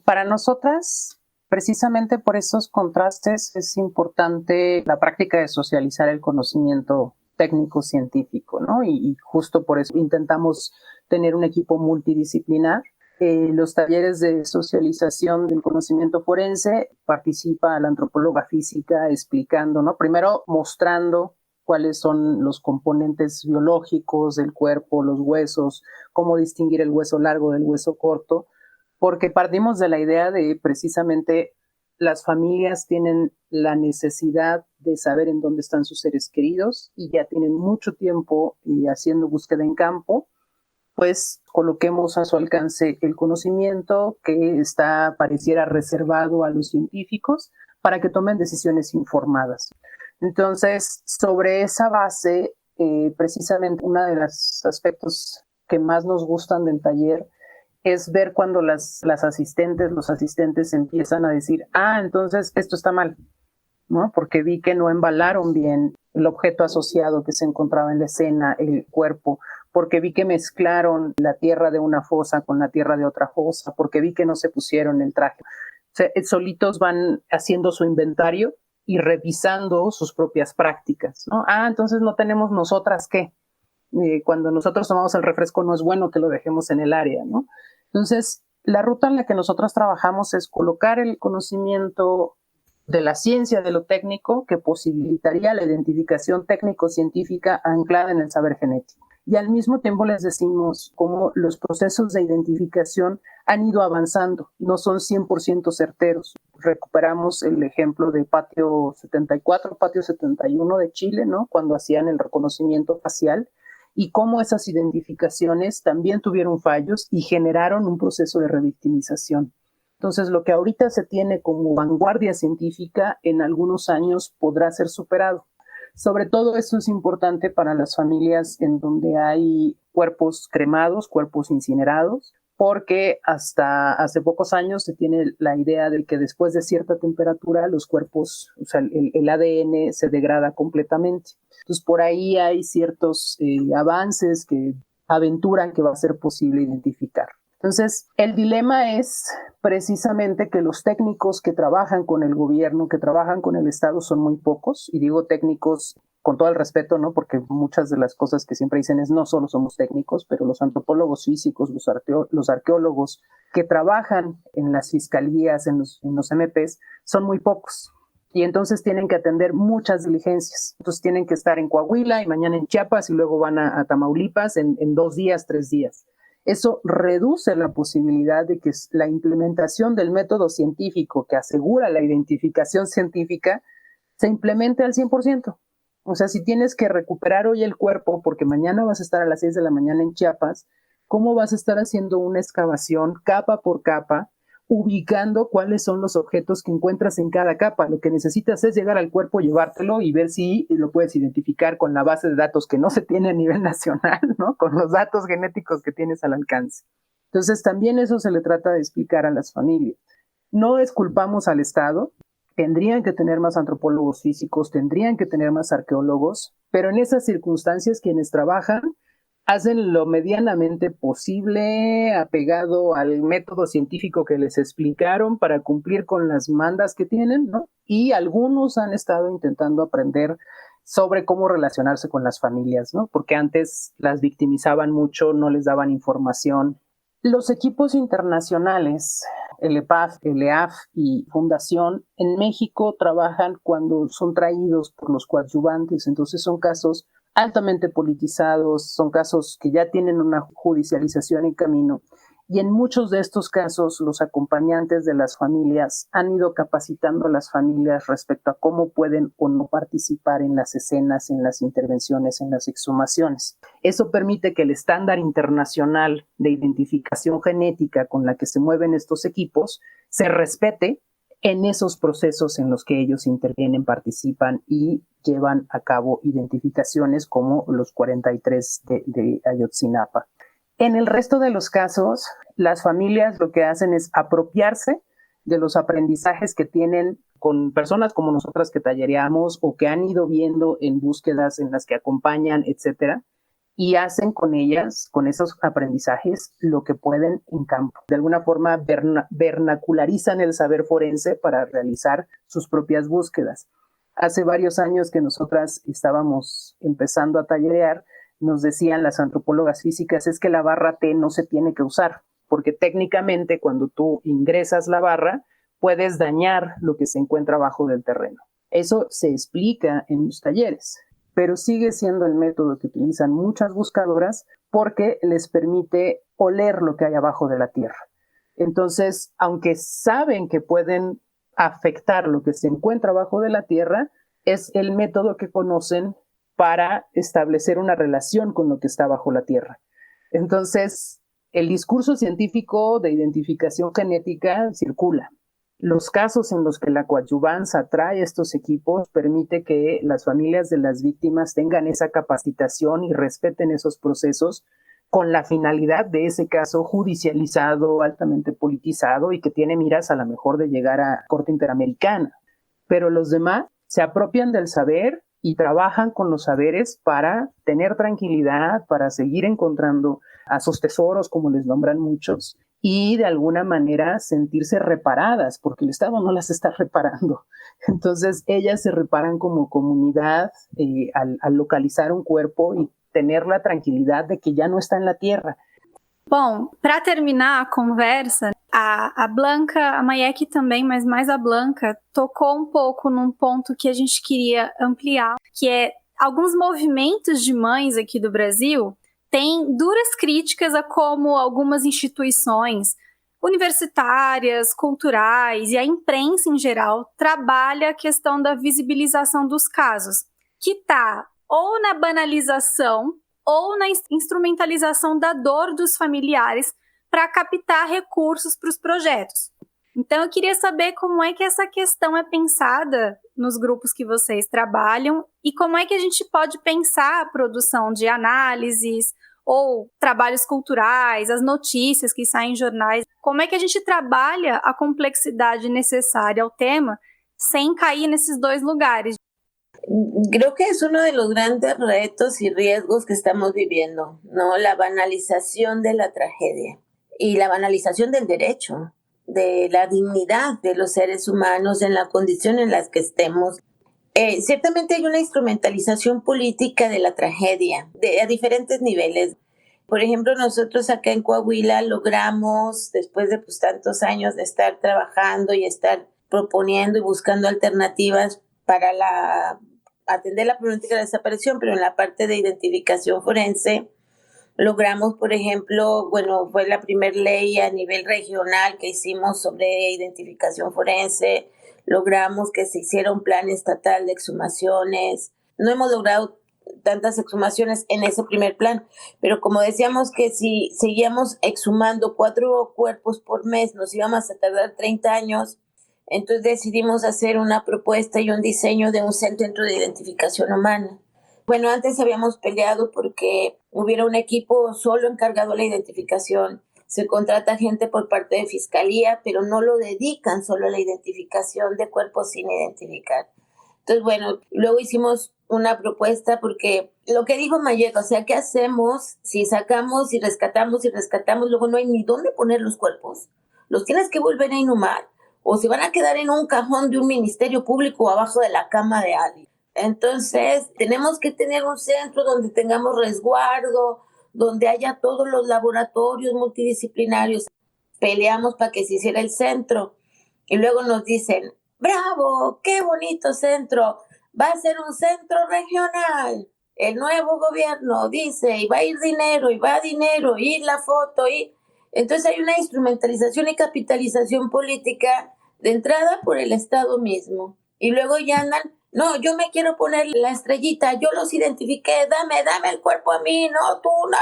Para nosotras, precisamente por esos contrastes, es importante la práctica de socializar el conocimiento técnico-científico, ¿no? Y justo por eso intentamos tener un equipo multidisciplinar. Los talleres de socialización del conocimiento forense participa la antropóloga física explicando, ¿no? Primero mostrando cuáles son los componentes biológicos del cuerpo, los huesos, cómo distinguir el hueso largo del hueso corto, porque partimos de la idea de precisamente las familias tienen la necesidad de saber en dónde están sus seres queridos y ya tienen mucho tiempo haciendo búsqueda en campo, pues coloquemos a su alcance el conocimiento que pareciera reservado a los científicos para que tomen decisiones informadas. Entonces, sobre esa base, precisamente uno de los aspectos que más nos gustan del taller es ver cuando las asistentes, los asistentes empiezan a decir, entonces esto está mal, ¿no? Porque vi que no embalaron bien el objeto asociado que se encontraba en la escena, el cuerpo, porque vi que mezclaron la tierra de una fosa con la tierra de otra fosa, porque vi que no se pusieron el traje. O sea, solitos van haciendo su inventario y revisando sus propias prácticas, ¿no? Entonces no tenemos nosotras qué. Cuando nosotros tomamos el refresco no es bueno que lo dejemos en el área, ¿no? Entonces, la ruta en la que nosotros trabajamos es colocar el conocimiento de la ciencia, de lo técnico, que posibilitaría la identificación técnico-científica anclada en el saber genético. Y al mismo tiempo les decimos cómo los procesos de identificación han ido avanzando, no son 100% certeros. Recuperamos el ejemplo de Patio 74, Patio 71 de Chile, ¿no? Cuando hacían el reconocimiento facial, y cómo esas identificaciones también tuvieron fallos y generaron un proceso de revictimización. Entonces, lo que ahorita se tiene como vanguardia científica, en algunos años podrá ser superado. Sobre todo esto es importante para las familias en donde hay cuerpos cremados, cuerpos incinerados, porque hasta hace pocos años se tiene la idea de que después de cierta temperatura los cuerpos, o sea, el ADN se degrada completamente. Entonces, por ahí hay ciertos avances que aventuran que va a ser posible identificar. Entonces, el dilema es precisamente que los técnicos que trabajan con el gobierno, que trabajan con el Estado, son muy pocos, y digo técnicos con todo el respeto, ¿no? Porque muchas de las cosas que siempre dicen es no solo somos técnicos, pero los antropólogos físicos, los arqueólogos que trabajan en las fiscalías, en los MPs, son muy pocos. Y entonces tienen que atender muchas diligencias. Entonces tienen que estar en Coahuila y mañana en Chiapas y luego van a Tamaulipas en 2 días, 3 días. Eso reduce la posibilidad de que la implementación del método científico que asegura la identificación científica se implemente al 100%. O sea, si tienes que recuperar hoy el cuerpo porque mañana vas a estar a las 6 de la mañana en Chiapas, ¿cómo vas a estar haciendo una excavación capa por capa, ubicando cuáles son los objetos que encuentras en cada capa? Lo que necesitas es llegar al cuerpo, llevártelo y ver si lo puedes identificar con la base de datos que no se tiene a nivel nacional, ¿no? Con los datos genéticos que tienes al alcance. Entonces, también eso se le trata de explicar a las familias. No exculpamos al Estado, tendrían que tener más antropólogos físicos, tendrían que tener más arqueólogos, pero en esas circunstancias quienes trabajan hacen lo medianamente posible apegado al método científico que les explicaron para cumplir con las mandas que tienen, ¿no? Y algunos han estado intentando aprender sobre cómo relacionarse con las familias, ¿no? Porque antes las victimizaban mucho, no les daban información. Los equipos internacionales, el EPAF, el EAF y Fundación, en México trabajan cuando son traídos por los coadyuvantes, entonces son casos altamente politizados, son casos que ya tienen una judicialización en camino, y en muchos de estos casos los acompañantes de las familias han ido capacitando a las familias respecto a cómo pueden o no participar en las escenas, en las intervenciones, en las exhumaciones. Eso permite que el estándar internacional de identificación genética con la que se mueven estos equipos se respete en esos procesos en los que ellos intervienen, participan y llevan a cabo identificaciones como los 43 de Ayotzinapa. En el resto de los casos, las familias lo que hacen es apropiarse de los aprendizajes que tienen con personas como nosotras que tallereamos o que han ido viendo en búsquedas en las que acompañan, etcétera, y hacen con ellas, con esos aprendizajes, lo que pueden en campo. De alguna forma vernacularizan el saber forense para realizar sus propias búsquedas. Hace varios años que nosotras estábamos empezando a tallerear, nos decían las antropólogas físicas, es que la barra T no se tiene que usar, porque técnicamente cuando tú ingresas la barra, puedes dañar lo que se encuentra abajo del terreno. Eso se explica en los talleres, pero sigue siendo el método que utilizan muchas buscadoras porque les permite oler lo que hay abajo de la tierra. Entonces, aunque saben que pueden afectar lo que se encuentra abajo de la tierra, es el método que conocen para establecer una relación con lo que está bajo la tierra. Entonces, el discurso científico de identificación genética circula. Los casos en los que la coadyuvanza trae estos equipos permite que las familias de las víctimas tengan esa capacitación y respeten esos procesos con la finalidad de ese caso judicializado, altamente politizado y que tiene miras a lo mejor de llegar a Corte Interamericana. Pero los demás se apropian del saber y trabajan con los saberes para tener tranquilidad, para seguir encontrando a esos tesoros, como les nombran muchos, y de alguna manera sentirse reparadas, porque el Estado no las está reparando. Entonces, ellas se reparan como comunidad al localizar un cuerpo y tener la tranquilidad de que ya no está en la tierra. Bom, para terminar a conversa, a Blanca, a Mayek também, mas mais a Blanca, tocou um pouco num ponto que a gente queria ampliar, que é alguns movimentos de mães aqui do Brasil têm duras críticas a como algumas instituições universitárias, culturais e a imprensa em geral trabalha a questão da visibilização dos casos, que está ou na banalização ou na instrumentalização da dor dos familiares para captar recursos para os projetos. Então, eu queria saber como é que essa questão é pensada nos grupos que vocês trabalham e como é que a gente pode pensar a produção de análises ou trabalhos culturais, as notícias que saem em jornais. Como é que a gente trabalha a complexidade necessária ao tema sem cair nesses dois lugares? Creo que es uno de los grandes retos y riesgos que estamos viviendo, ¿no? La banalización de la tragedia y la banalización del derecho, de la dignidad de los seres humanos en la condición en la que estemos. Ciertamente hay una instrumentalización política de la tragedia a diferentes niveles. Por ejemplo, nosotros acá en Coahuila logramos, después de tantos años de estar trabajando y estar proponiendo y buscando alternativas para atender la problemática de la desaparición, pero en la parte de identificación forense, logramos, por ejemplo, fue la primera ley a nivel regional que hicimos sobre identificación forense, logramos que se hiciera un plan estatal de exhumaciones. No hemos logrado tantas exhumaciones en ese primer plan, pero como decíamos que si seguíamos exhumando 4 cuerpos por mes, nos íbamos a tardar 30 años, entonces decidimos hacer una propuesta y un diseño de un centro de identificación humana. Bueno, antes habíamos peleado porque hubiera un equipo solo encargado de la identificación. Se contrata gente por parte de Fiscalía, pero no lo dedican solo a la identificación de cuerpos sin identificar. Entonces, luego hicimos una propuesta porque lo que dijo Mayek, o sea, ¿qué hacemos si sacamos y rescatamos, luego no hay ni dónde poner los cuerpos? Los tienes que volver a inhumar o se van a quedar en un cajón de un ministerio público o abajo de la cama de alguien. Entonces, tenemos que tener un centro donde tengamos resguardo, donde haya todos los laboratorios multidisciplinarios. Peleamos para que se hiciera el centro y luego nos dicen, ¡bravo! ¡Qué bonito centro! Va a ser un centro regional. El nuevo gobierno dice, y va a ir dinero, y va dinero, y la foto, y... Entonces hay una instrumentalización y capitalización política de entrada por el Estado mismo. Y luego ya andan, no, yo me quiero poner la estrellita, yo los identifiqué, dame el cuerpo a mí, no, tú, no.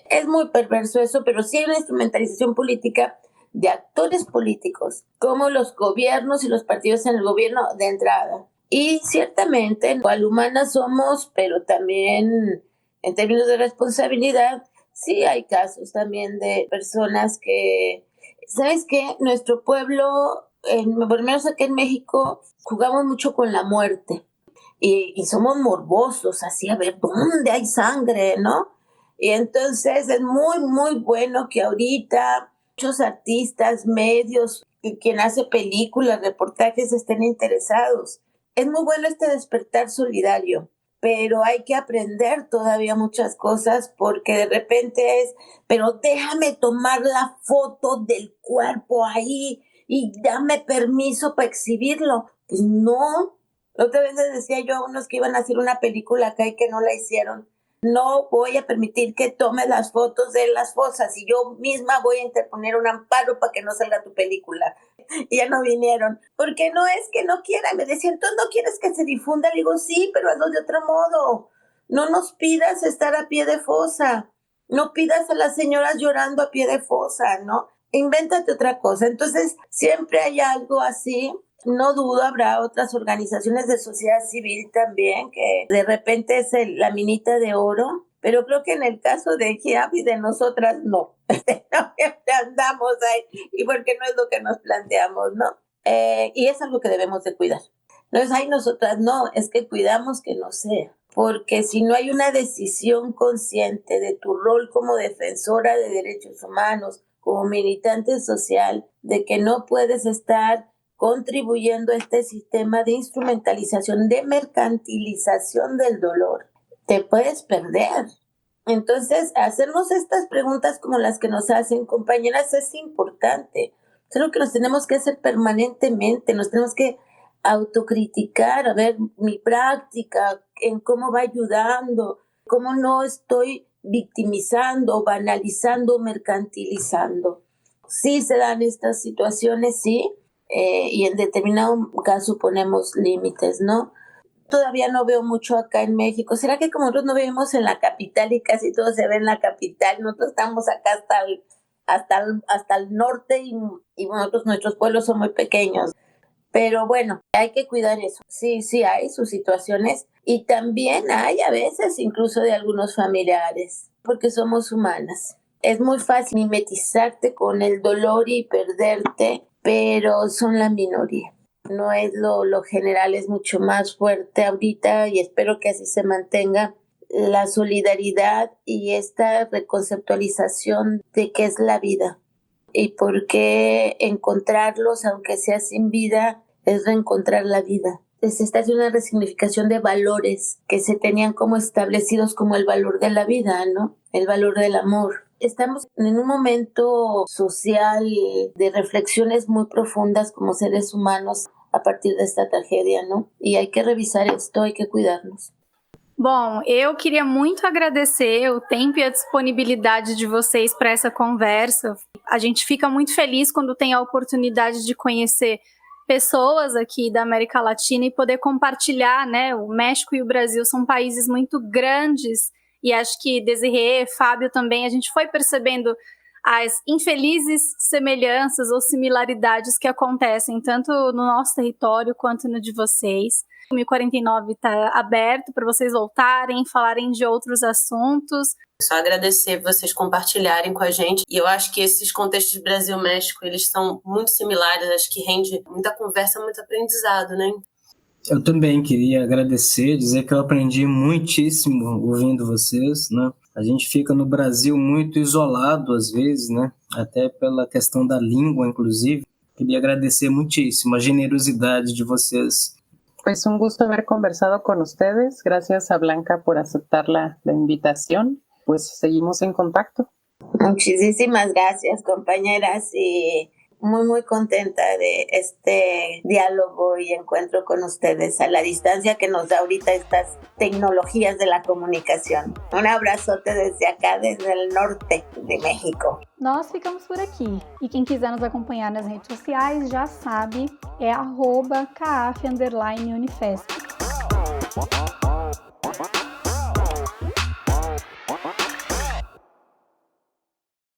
Es muy perverso eso, pero sí hay una instrumentalización política de actores políticos, como los gobiernos y los partidos en el gobierno de entrada. Y ciertamente, cual humanas somos, pero también en términos de responsabilidad, sí hay casos también de personas que, ¿sabes qué? Nuestro pueblo por lo menos aquí en México, jugamos mucho con la muerte y somos morbosos, así a ver dónde hay sangre, ¿no? Y entonces es muy, muy bueno que ahorita muchos artistas, medios, quien hace películas, reportajes estén interesados. Es muy bueno este despertar solidario, pero hay que aprender todavía muchas cosas porque de repente pero déjame tomar la foto del cuerpo ahí y dame permiso para exhibirlo. Pues no. Otra vez les decía yo a unos que iban a hacer una película acá y que no la hicieron. No voy a permitir que tomes las fotos de las fosas y yo misma voy a interponer un amparo para que no salga tu película. Y ya no vinieron. Porque no es que no quieran. Me decían, ¿tú no quieres que se difunda? Le digo, sí, pero hazlo de otro modo. No nos pidas estar a pie de fosa. No pidas a las señoras llorando a pie de fosa, ¿no? Invéntate otra cosa. Entonces, siempre hay algo así. No dudo, habrá otras organizaciones de sociedad civil también, que de repente es la minita de oro, pero creo que en el caso de GIAP y de nosotras, no. Andamos ahí, y porque no es lo que nos planteamos, ¿no? Y es algo que debemos de cuidar. Entonces, ahí nosotras no, es que cuidamos que no sea, porque si no hay una decisión consciente de tu rol como defensora de derechos humanos, como militante social, de que no puedes estar contribuyendo a este sistema de instrumentalización, de mercantilización del dolor, te puedes perder. Entonces, hacernos estas preguntas como las que nos hacen, compañeras, es importante. Es lo que nos tenemos que hacer permanentemente, nos tenemos que autocriticar, a ver mi práctica, en cómo va ayudando, cómo no estoy victimizando, banalizando, mercantilizando. Sí se dan estas situaciones, sí, y en determinado caso ponemos límites, ¿no? Todavía no veo mucho acá en México. ¿Será que como nosotros no vivimos en la capital y casi todo se ve en la capital? Nosotros estamos acá hasta el norte y nuestros pueblos son muy pequeños. Pero bueno, hay que cuidar eso. Sí, hay sus situaciones y también hay a veces incluso de algunos familiares, porque somos humanas. Es muy fácil mimetizarte con el dolor y perderte, pero son la minoría. No es lo general, es mucho más fuerte ahorita y espero que así se mantenga la solidaridad y esta reconceptualización de qué es la vida y por qué encontrarlos, aunque sea sin vida, es reencontrar la vida. Se está haciendo una resignificación de valores que se tenían como establecidos como el valor de la vida, ¿no? El valor del amor. Estamos en un momento social de reflexiones muy profundas como seres humanos a partir desta tragedia, não? E hay que revisar esto, hay que cuidarnos. Bom, eu queria muito agradecer o tempo e a disponibilidade de vocês para essa conversa. A gente fica muito feliz quando tem a oportunidade de conhecer pessoas aqui da América Latina e poder compartilhar, né? O México e o Brasil são países muito grandes e acho que Desirê, Fábio também, a gente foi percebendo as infelizes semelhanças ou similaridades que acontecem tanto no nosso território quanto no de vocês. O 1049 está aberto para vocês voltarem, falarem de outros assuntos. Só agradecer vocês compartilharem com a gente. E eu acho que esses contextos Brasil-México, eles são muito similares. Acho que rende muita conversa, muito aprendizado, né? Eu também queria agradecer, dizer que eu aprendi muitíssimo ouvindo vocês, né? A gente fica no Brasil muito isolado às vezes, né? Até pela questão da língua, inclusive. Queria agradecer muitíssimo a generosidade de vocês. Pues un gusto haber conversado con ustedes. Gracias a Blanca por aceptar la invitación. Pues seguimos en contacto. Muchísimas gracias, compañeras, y muy, muy contenta de este diálogo y encuentro con ustedes a la distancia que nos da ahorita estas tecnologías de la comunicación. Un abrazote desde acá, desde el norte de México. Nós ficamos por aqui. E quem quiser nos acompanhar nas redes sociais já sabe, é @CAAF_Unifesp.